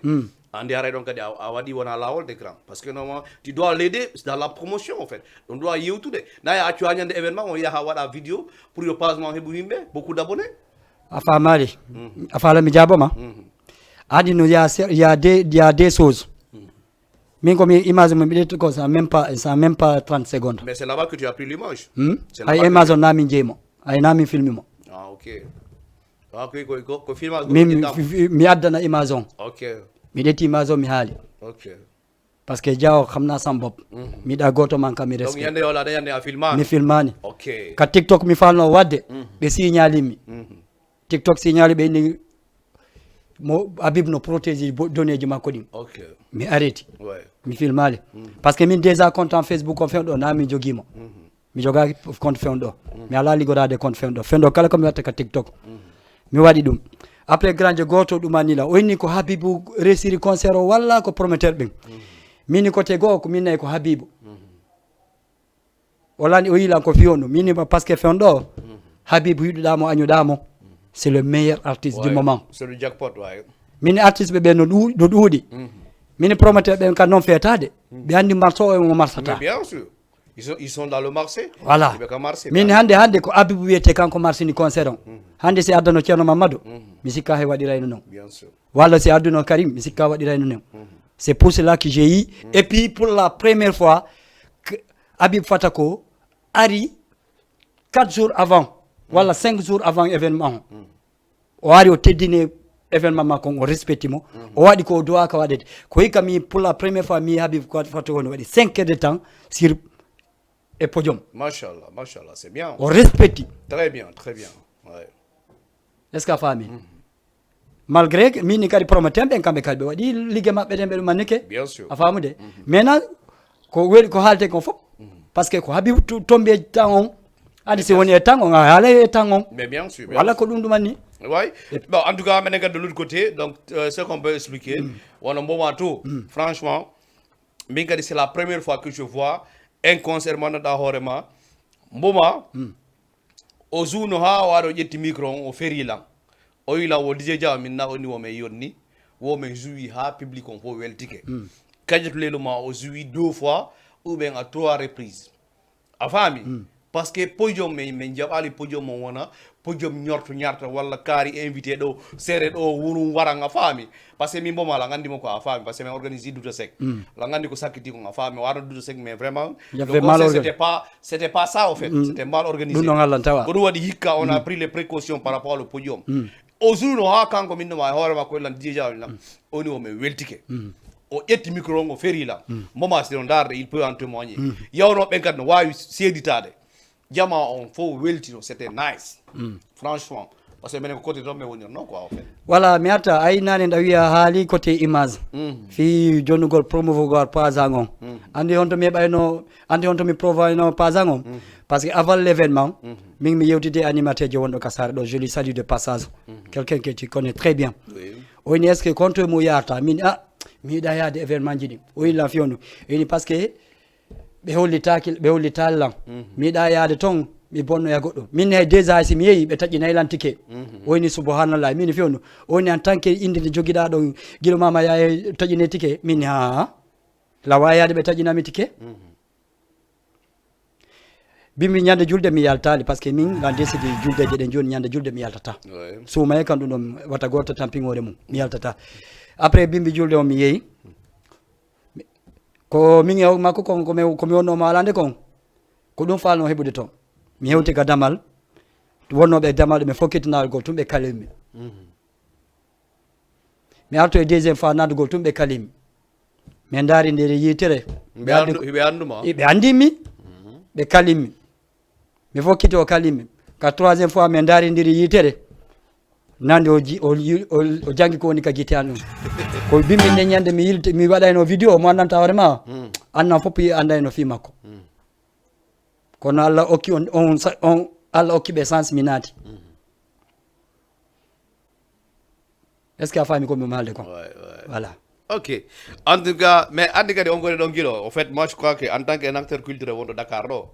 andi arrête donc a wadi wona lawol d'écran parce que normalement tu dois l'aider dans la promotion en fait on doit yewtude na ya acca nyande événement on yaha wada vidéo pour le page on hebu himbe beaucoup d'abonnés
afa mari afa la mi jaboma adi no ya des choses mais comme image me billet ko ça même pas 30 secondes
mais c'est là-bas que tu as pris l'image
ay Amazon na mi jemo ay na mi filmi mo
ok ko filmage
mi addana Amazon
ok
mi deti Amazon mi haali
ok
parce que jaaw xamna sam bop mi da goto man kam mi respect
donc yande wala da yande a filmani
mi filmani
ok
ka TikTok mi falno wadde be signali mi TikTok signali be ni mo Habib no protéger données ji makko dim
ok
mi arrêté
ouais
mi filmali parce que min déjà compte en Facebook ko fendo na mi jogimo mi joga compte fendo mi ala ligorade compte fendo kala ko mi watta ka TikTok mi wadi dum après grande goto dumani la onni ko Habibu resiri concert walla ko promoteur be mini côté go ko minay ko Habibu wala o yila ko fiono mini parce que fendo Habibu yudamo anyudamo c'est le meilleur artiste du moment
c'est le jackpot ouais
mini artiste be no duudi mini promoteur be kan non fetade be andi marso o mo marsata
bien sûr ils sont dans le marché
voilà mini hande ko Habibu wiete kanko marché ni concert on hande si adano Ceerno Mamadou mi sikka hay wadira non
bien sûr
wala si adano Karim mi sikka wadira non c'est pour cela que j'ai eu et puis pour la première fois que Habib Fatako ari 4 jours avant wala 5 jours avant événement o ari o teddine événement makko o respecti mo o wadi ko doa ka wadete ko hikka mi pour la première fois mi Habib Fatako no wadi 5 heures de temps sur et podium
machallah c'est bien
o respecti
très bien ouais
est-ce que fami malgré que mini kadi promoteur ben kambe kalbe wadi ligue mabbe den be manike
bien sûr
a famude maintenant ko weli ko halte ko fop parce que ko Habib tombe tan adi si woni tan on ala tan on
mais bien sûr
wala ko dum dumani
ouais bon en tout cas maintenant de l'autre côté donc ce qu'on peut expliquer on moment tout franchement mingadi c'est la première fois que je vois un concert manada horema mboma o zuno ha wado jetti micro o feri lan o ila wo DJ Dia minna oni wo me yonni wo me joui ha public on fo weltike kajet lelo ma o joui 2 fois ou bien à 3 reprises afami parce que podium men jabali podium mo wona podium ñarta walla kaari invité do sere do wuru waranga fami parce que mi mboma la ngandi mako afami parce que me organiser Douta Seck la ngandi ko sakiti ko afami wara Douta Seck mais vraiment c'était pas ça en fait c'était mal organisé ko do wadi hikka on a pris les précautions par rapport au podium au jour no ha kanko minno ma hore ma ko lan déjà oni o me weltike o etti micro ngo feri la mboma c'est on darde il peut en témoigner yawno ben kad no wawi seditade jama on faut weltino c'était nice franchement parce que menen ko côté do me woni non quoi en fait
voilà mi arta ay nane da wiya haali côté image fi jonnugol promouvoir pasangon andi on to mi bayno andi on to mi provayno pasangon parce que avant l'événement mi yewtide animateur je wondo kasar do je lui salue de passage quelqu'un que tu connais très bien oui est-ce que contre mo yarta min mi da yaade événement jidi o illa fionu eni parce que be hollita lan mi da yaade ton mi bonno ya goddo min hay déjà si mi yeyi be taji naylantike woni subhanallah min fionu woni en tant que inde de jogida do gilo mama ya taji ne tike min la wayade be taji na mi tike bimi nyande julde mi yaltali parce que min la décide julde je den joni nyande julde mi yaltata so may kan dum wata gorta tampingore mum mi yaltata après bimbi julde o mi yeyi ko min yaw makko ko mi wonno malande kon ko dum falno hebude ton mi hewti ga damal wonnoɓe damaɗo ɓe fokkitinal gol tum ɓe kalimi mi arto e deuxiéme fois nadugol tum ɓe kalimi min daari nder yitere ɓe andimi ɓe kalimi mi fokkiti o kalimi ka troisiéme fois min daari nder yitere nande o jangi ko woni ka guite an ɗum ko bimmi nde ñande mi waɗayno vidéo mo andanta hoore ma annan fof andayno fi makko kono Allah okki on Allah okki ɓe sens mi naati est ce que a faami ko mi maalde kon voilà
ok en tout cas mais andi kadi on goni ɗon guiɗo au fait moi je crois que en tant qu'un acteur culturel wonɗo Dakar ɗo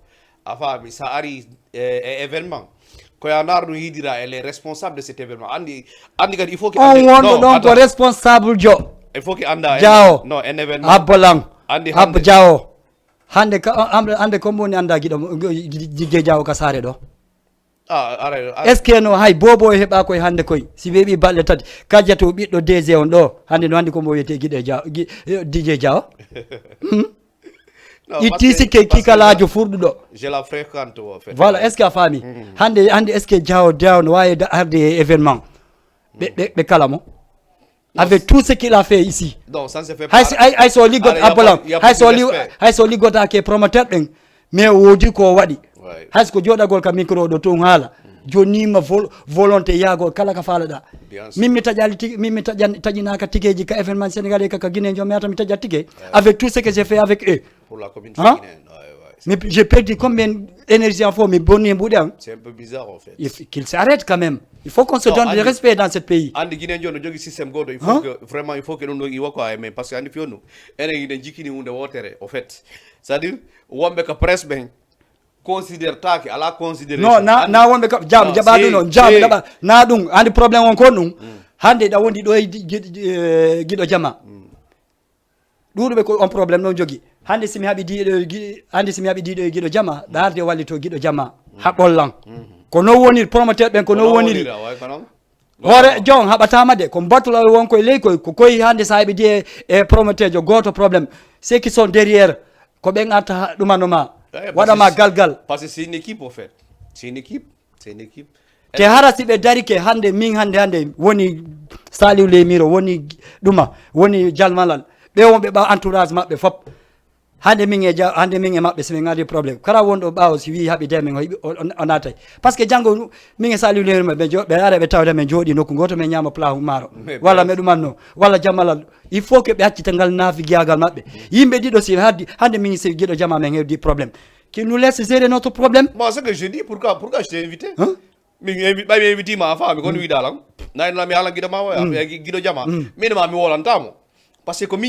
a faami sa ari e événement koya nar ɗum yidira les responsables de cet événement andi kadi il faut que
on wonɗo ɗon ko responsable jo
il faut que anda
Diawo
non en événement
abbolang
andi
abbo Diawo hande kombo woni anda guiɗo jigge Diawo ka saare ɗo est ce que no hay bobo e heɓa koye hande koye si weeɓi balɗe tati kajjato ɓiɗɗo DG on ɗo hande no andi kombo wiyete guiɗe Diawo DJ Diawo itti sikke kikalajo furɗuɗo
je la fréquente en fait
voilà est ce que a faami hande est ce que Diawo no wawi arde événement ɓe kala mo avec tout ce qu'il a fait ici
donc ça se fait pas
hay so liggot abbolam hay so liggotake promoteur ɗen mais woodi ko waɗi hayso ko joɗagol ka micro ɗo tun haala jonima volonté yaagol kala ka faalaɗa min mi taƴali min mi taƴinaka tigueji ka événement sénégalais kaka Guinée jom mi yata mi taƴat tigue avec tout ce que j'ai fait avec eux
pour la communauté guinéenne
mais j'ai perdu combien d'énergie en fond mais bonni mbuɗe an
c'est un peu bizarre en fait
qu'il s'arrête quand même il faut qu'on se donne du respect dans ce pays
andi Guinée jono jogi système goɗɗo il faut que vraiment il faut que ɗum ɗo iwa ko men par ce que andi fiyonno enen yiɗen jikkini hunde wotere au fait c'est à dire wonɓe ka presse ɓen considère taki ala considération
na wonɓe kam jam jaɓa ɗum noon jam ɗaɓa na ɗum andi probléme on kon ɗum hande ɗa wondi ɗo e guiɗo jama ɗuɗuɓe ko on probléme ɗon jogui hande simi haɓi diɗo e guiɗo jama ɗa arde wallito guiɗo jama haɓollan ko non woniri promoteur ɓen ko non woniri hoore jon haɓatama de ko battulo wonko e ley ko koye hande sa heɓi di e promoteur jo goto probléme ceux qui sont derrière ko ɓen arta ɗumanoma waɗama galgal
parce que c'est une équipe en fait c'est une équipe
te hara si ɓe dari ke hande min hande woni Saliou Leymiro woni ɗuma woni jalmalal ɓe wonɓe ɓa entourage maɓɓe fop hande min e maɓɓe somin gadi probléme kala wonɗo ɓawo si wi haɓi de men o natay par ce que janggo min e Saliou Leymiro ɓe ara ɓe tawde men jooɗi nokku goto men ñama plat maaro walla me ɗumanno walla jammalal il faut que ɓe accita ngal naafi giyagal maɓɓe yimɓe ɗiɗo si hande min si guiɗo jama men hewdi probléme qui nous laisse gérer notre problème
moi ce que je dis pourquoi je t'ai invité mi invité ma fami kono wiɗalam naynola mi haala guiɗo ma o guiɗo jama minema mi wolantamo parce que comme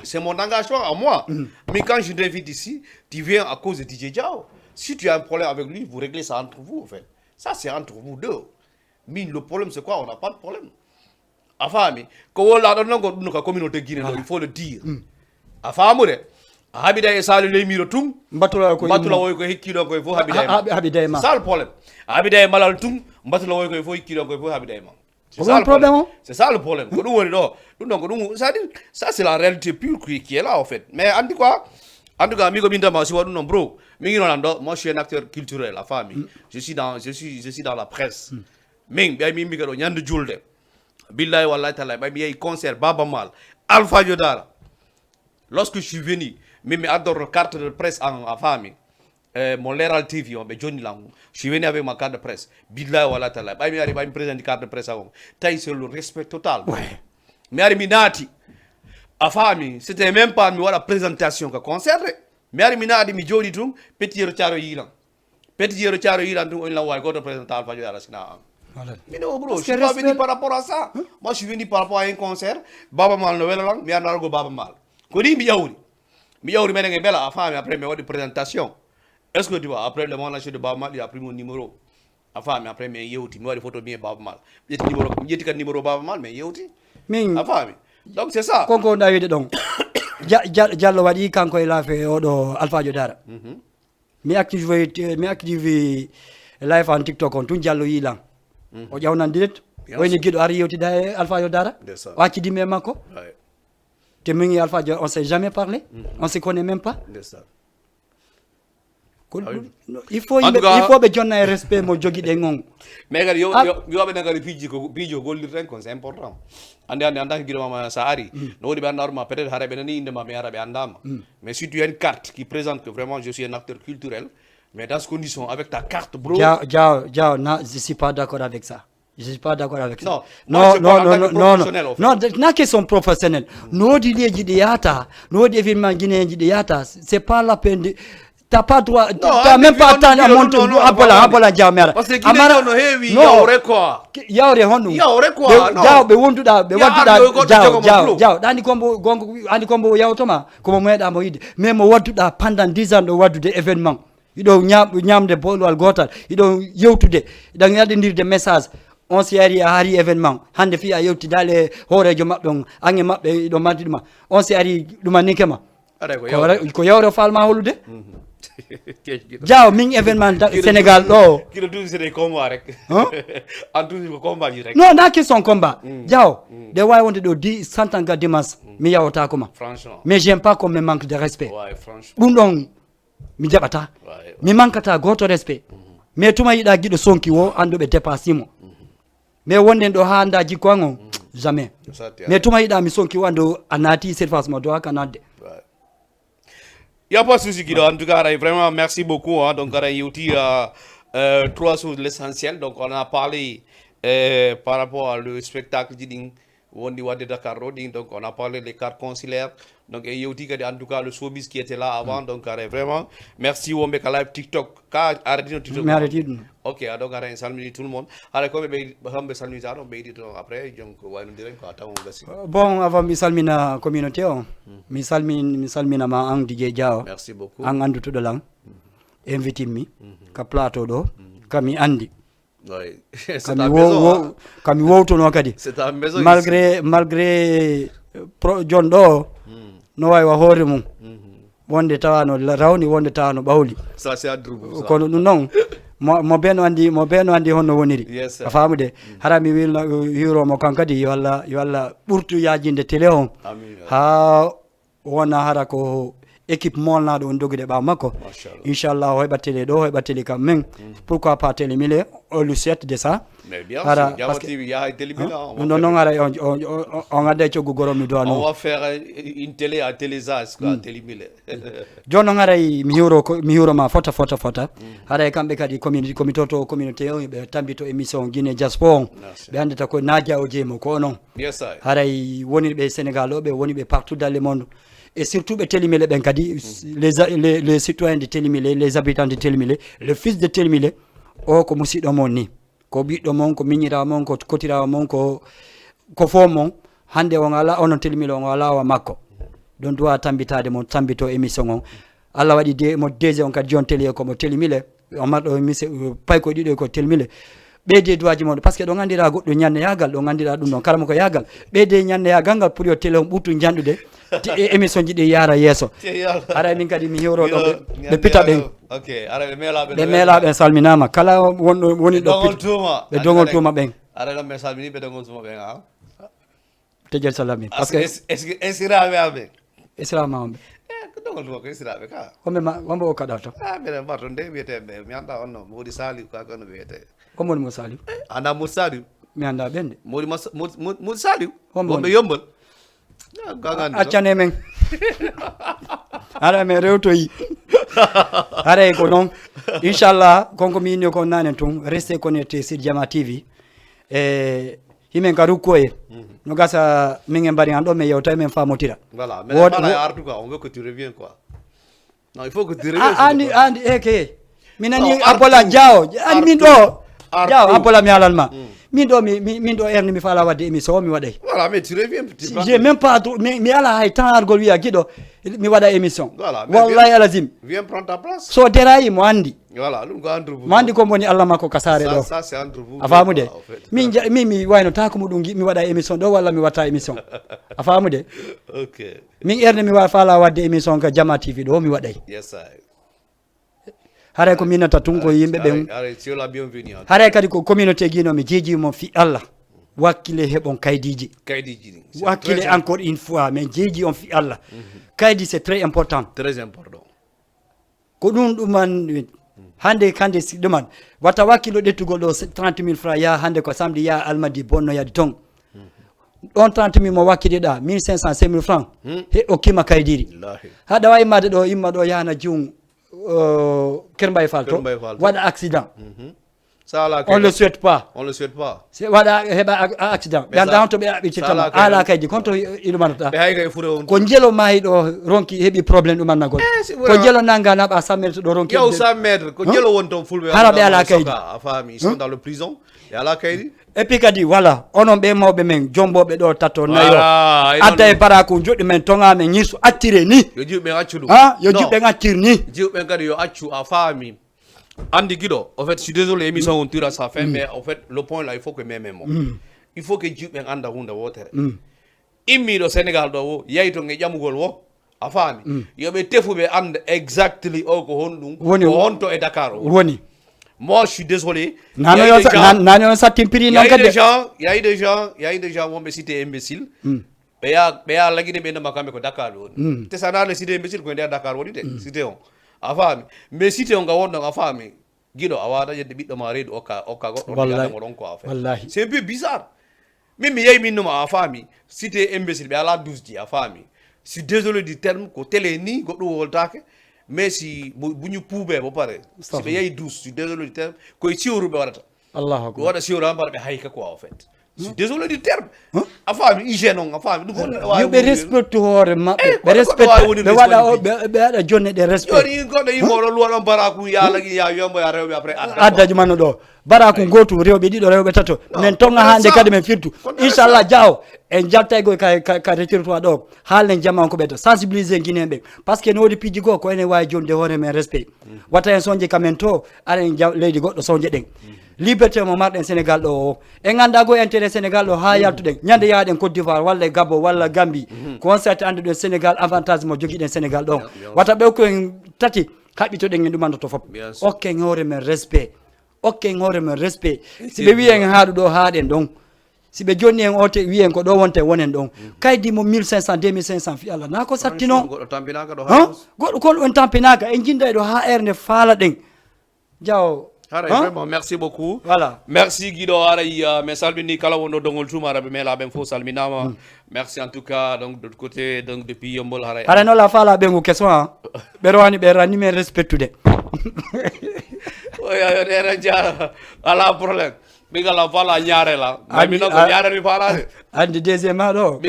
c'est mon engagement à moi mais quand je t'invite ici tu viens à cause de DJ Diawo si tu as un problème avec lui vous réglez ça entre vous en fait ça c'est entre vous deux mais le problème c'est quoi on n'a pas de problème a faami ko wolla ɗon noon ko ɗum no ka communauté guinéen il faut le dire a faamude a haɓida e Saliou Leymiro tum mbattula woy ko hekkiɗon koye fof haɓida e ma ça le problème a haɓida e Malal tum mbattula woy koye fof hekkiɗon koye fof haɓida e ma c'est ça le problème ko ɗum woni ɗo ɗum ɗon ko ɗum c'est à dire ça c'est la réalité pure qui est là en fait mais andi quoi en tout cas mi ko ɓintama si waɗum noon bro mi ngi noon ɗo moi je suis un acteur culturel a faami je suis dans la presse min ɓay mi yimɓi ɗo ñande julde billahi wallahi tallahi ɓay mi yeehi concert Baba Mal Alpha Diodara lorsque je suis venu min mi addorto carte de presse a faami mon Leral TV on ɓe jonni lam je suis venu avec ma carte de presse billahi wallahi tallahi ɓay mi ari ɓay mi présente carte de presse on tawi c'est le respect total mi ari mi naati a faami c'était même pas mi waɗa présentation ka concert de mi ari mi naati mi jooɗi tun Pettiero Thiaro yilan tun on lan wawi goto présentant Alpha Diodara sina am mais non bro je suis pas venu par rapport à ça moi je suis venu par rapport à un concert Baba Mal no welalan mi anda argo Baba Mal ko ni mi yawri menen e bela a faami après mi waɗi présentation est ce que tu vois après le manager de Baba Mal il a pris mon numéro a faami après mi yewti mi waɗi photo bien Baba Mal mi ƴetti kan numéro Baba Mal mais yewti
min
a faami donc c'est ça
konko dawide ɗon Diallo waɗi kanko e laafe oɗo Alpha Diodara mi active live en TikTok on tun Diallo yilan o ƴawnan direct wayni guiɗo ari yewtida e Alpha Diodara o accidimi e makko te min e Alpha Diodara on s'est jamais parlé on se connaît même pas il faut
En tout cas-
il faut be jonna e respect mo jogi de ngong
mais kadi yo be nagari pijo gollir ren kon c'est important ande en tant que guido mama sa ari no wodi be andama peut-être hare be nani inde ma mais hare be andama mais si tu as une carte qui présente que vraiment je suis un acteur culturel mais dans ces conditions avec ta carte bro
Jao, non, je suis pas d'accord avec ça. Je suis pas d'accord avec ça.
Non,
non, na question professionnelle. No di leji di yata, no di événement guinéen di yata, c'est pas la peine de t'as pas droit, t'as même pas temps à monter abola jamera.
Parce que Guinée no heavy yaore quoi.
Yaore honu.
Yaore quoi.
Jao be wonduda jao dani kombo gongo andi kombo yawtoma ko mo meda mo yide mais mo wadduda pendant 10 ans do waddude événement. Ido ñamde bolwal gotal ido yewtude idan yadendirde message on si ari a hari événement hande fi a yewti dale horejo mabbe on ange mabbe ido madduma on si ari duma nikema ko yawre falma holude Jao min événement Sénégal do
kilo douze c'est des combats rek en tout ko combat yi rek
non na question combat Jao de way wonde do 100 ans ga dimanche mi yawta ko ma
franchement
mais j'aime pas qu'on me manque de respect
ouais franchement
dum don mi jaɓata mi mankata goto respect mais tuma yiɗa guiɗo sonki wo anduɓe dépassimo mais wonden ɗo ha anda jikko an o jamais mais tuma yiɗa mi sonki wo andu a naati surface mo do haka nadde
y a pas de souci Guido en tout cas vraiment merci beaucoup hein. Donc il y a aussi trois choses l'essentiel donc on a parlé par rapport à le spectacle d'Iding Wondi Wade Dakar Roading, donc on a parlé des cartes consulaires donc et Yoti en tout cas le showbiz qui était là avant donc vraiment merci Wombe ka live TikTok ka arrêté TikTok ok donc arrêté salmini tout le monde ala ko be hambe salmini za do be dit après donc wayno direct ko taw gassi
bon avant mi salmina communauté o mi salmina ma an DJ Jao
merci beaucoup
an andutudo lang invite mi ka plateau do kami andi
ouais
kami wowtono kadi
c'est ta maison
malgré John do no way wa hoore mum wonde tawano rawni wonde tawano bawli
ça c'est adrubo
ko non mo beno andi honno woniri a faamude harami wiiro mo kankadi yo Allah burtu yaajinde télé on ha wona hara ko équipe molnaɗo on dogude ɓaw makko inchallah o heɓa télé ɗo heɓa télé kam men pourquoi pas télé mille o lu set de ça
mais bien sûr Jama TV ya télé mille
non ara on adda coggu goromi do
on va faire une télé à Télésas quoi télé mille
jonno ngaray mi huro ma fota haray kamɓe kadi comité to communauté on ɓe tambito émission Guinée Diaspora ɓe andata ko nadia o jeemo ko non haray woniɓe Sénégal o ɓe woniɓe partout dans le monde et surtout les Télimilé ben kadi les citoyens de Télimilé les habitants de Télimilé le fils de Télimilé o ko musiɗɗo mon ni ko ɓiɗɗo mon ko miñira mon ko kotirawo mon ko fo mon hande on ala onon Télimilé on ala wa makko don doit tambitade mon tambito émission on Allah waɗi mo DG on kadi jon télé ko mo Télimilé on marɗo mission pay ko ɗiɗo ko Télimilé ɓeyde duwaji mon parce que ɗo gandira goɗɗo ñande yagal ɗo gandira ɗum ɗon kala mo ko yagal ɓeyde ñande yagal ngal pour yo télé on ɓurtu janɗude émission ji ɗi yara yesso ara min kadi mi hewro ɗo ɓe pita ɓen ɓe meelaɓe salminama kala wonɗo woni ɗo ɓe dogol tuma ɓen
ɓe salmini ɓe dogol tuma ɓen a
tejel salami parce que
esiraɓe aɓe
esirama omɓe
ko dogol tuma ko esiraɓe ka
wombo o kaɗa to
mbiɗen mbato nde wiyeteɓe mi anda on no modi Saliou kaka ono wiyete
omoni mo Saliou
anda Modou Saliou
mi anda ɓende
Modou Saliou wonɓe yombol
accane men ara men rewtoyi aray ko noon inchallah konko mi inni ko nane tun restez connecté sur Jama TV e himen ka rukko e no gasa min en mbari an ɗo men yewta men famotira
voilà mais voilà artu quoi on veut que tu reviens quoi non il faut que tu reviens
andi eke minani Abola Jao ani min ɗo Jao Abola mi alalma min ɗo erni mi fala wadde émission mi waɗay
voilà mais tu reviens
j'ai même pas mi ala hay temps argol wiya guiɗo mi waɗa émission wallahi alazim
viens prendre ta place
so derayi mo andi
voilà ɗum ko entre vous
mo andi ko woni Allah makko ka sare ɗo
ça c'est entre vous
a famude mi wayno ta ko muɗum mi waɗa émission ɗo walla mi watta émission a famude
ok
min erne mi fala wadde émission ka Jama TV ɗo mi waɗay haray ko minata tun ko yimɓe ɓen haray kadi ko communauté guino mi jeejimo fi Allah wakkile heɓon kaydiji wakkile encore une fois min jeeji on fi Allah kaydi c'est très important ko ɗum man hande kande ɗuman wata wakkilo ɗettugol ɗo 30 000 francs ya hande ko samedi ya almadi bonno yadi ton ɗon 30 000 mo wakkiɗiɗa 1500 5000 francs he okkima kaydiri haɗa wawi immade ɗo imma ɗo yahana jum Kermbay Fall to waɗa accident on le souhaite pas c'est waɗa heɓa accident ɓe anda on to ɓe aɓɓirtitama ala kaydi konto ilumanoɗa ko jelo maayi ɗo ronki heeɓi probléme ɗumannagol ko jelo nanga naɓa 100 métres ɗo ronki
yaw 100 métres ko jelo won toon fulɓe
hara ɓe ala kaydi
a faami ils sont dans le prison e ala kaydi
et puis kadi voilà onon ɓe mawɓe men jomboɓe ɗo tatto nayo adda e baraku joɗɗi men tonga men ñirsu attire ni
yo jiɓɓe accu ɗum
yo jiɓɓe accir ni
jiɓɓe kadi yo accu a faami Andy Guido, en fait, je suis désolé, l'émission on tire à sa fin, mais en fait, le point là, il faut que même il faut que Dieu anda hunda water. Immi do Sénégal do yayto nge jamugol wo a faami yo be tefuɓe anda exactly o ko honɗum ko honto e Dakar o
woni
moi je suis désolé
nani on sattimpiri non kadi
il y a des gens wonɓe cité imbécile ɓe ya laguine ɓe ndema kamɓe ko Dakar ɗo woni te sanarle cité imbécile ko nder Dakar woni de cité on a faami mais cité on ga wonɗon a faami Guido a wawata yedde ɓiɗɗo ma reedu okka goɗɗo yadamo ɗon ko a fait c'est un peu bizarre min mi yeyi min numa a faami cité imbécile ɓe ala 12 ji a faami je suis désolé du terme ko télé ni goɗɗum woltake mais si buñu puuɓe bo pare si ɓe yeyi 12 je suis désolé du terme koye siwruɓe waɗata
allahu akbar
waɗa siwru han mbaɗa ɓe hayka quoi en fait je suis désolé du terme a faami hygiène on a faami ɗum
yoɓe respecte hoore maɓɓe ɓe respecte ɓe waɗa jonne ɗe respect
joni goɗɗo yimoɗo luwa ɗon baraku yalagui ya wiyambo ya rewɓe après
addaji manno ɗo baraku gotu rewɓe ɗiɗo rewɓe tato min tonga hande kadi min firtu inchallah diaw en jaltaygo ka retirtoa ɗo haalne jamman ko ɓeeto sensibiliser guinéen ɓe par ce que ne woodi piiji goo ko enen wawi jonde hoore men respect watta en soñde kamen to aɗen leydi goɗɗo soñde ɗen liberté mo marɗen Sénégal ɗo o e ganda go intérêt Sénégal ɗo ha yaltuɗen ñande yahaɗen Côte d'Ivoire walla Gabon walla Gambie ko on sati ande ɗo Sénégal avantage mo joguiɗen Sénégal ɗon wata ɓe koyen tati haɓɓitoɗen en ɗumantoto foof okken hoore men respect okken hoore men respect si ɓe wi en haaɗu ɗo haaɗen ɗon si ɓe jonni en ote wi en ko ɗo wonte wonen ɗon kaydi mo 1500 2500 fi Allah na ko satti noon goɗɗo kon on tampinaka en jinda ɗo ha erde faala ɗen jaw
vraiment merci beaucoup
voilà
merci Guido aray mais salmini kala wonɗo dongol tumara ɓe melaɓen fof salminama merci en tout cas donc de l'autre côté donc depuis Yombol haray
ara noon la faala ɓe ngu question ɓe rowani ɓe ranni men respectude
oyaɗeɗen jara ala probléme ɓigala fala ñaarela mino ko ñaarani falade
andi deuxiéme ma ɗo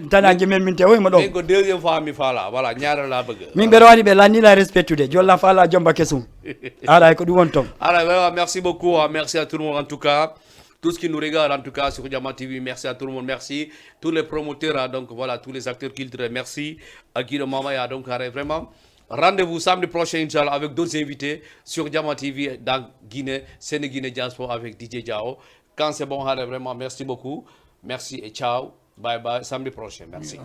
tanaji men min te woymo ɗo
min ko deuxiéme fois mi faala voilà ñaarela bëgg
min ɓe rowani ɓe lannila respectude jolla faala jomba kesum aɗa ko ɗum won toon
alors merci beaucoup merci à tout le monde en tout cas tout ce qui nous regarde en tout cas sur Jama TV, merci à tout le monde, merci tous les promoteurs, donc voilà, tous les acteurs culturels, merci à Guido Mamaya, donc vraiment. Rendez-vous samedi prochain, Inch'Allah, avec d'autres invités sur Jama TV dans Guinée, Sénégal, Diaspora avec DJ Diao. Quand c'est bon, vraiment, merci beaucoup. Merci et ciao. Bye bye. Samedi prochain. Merci.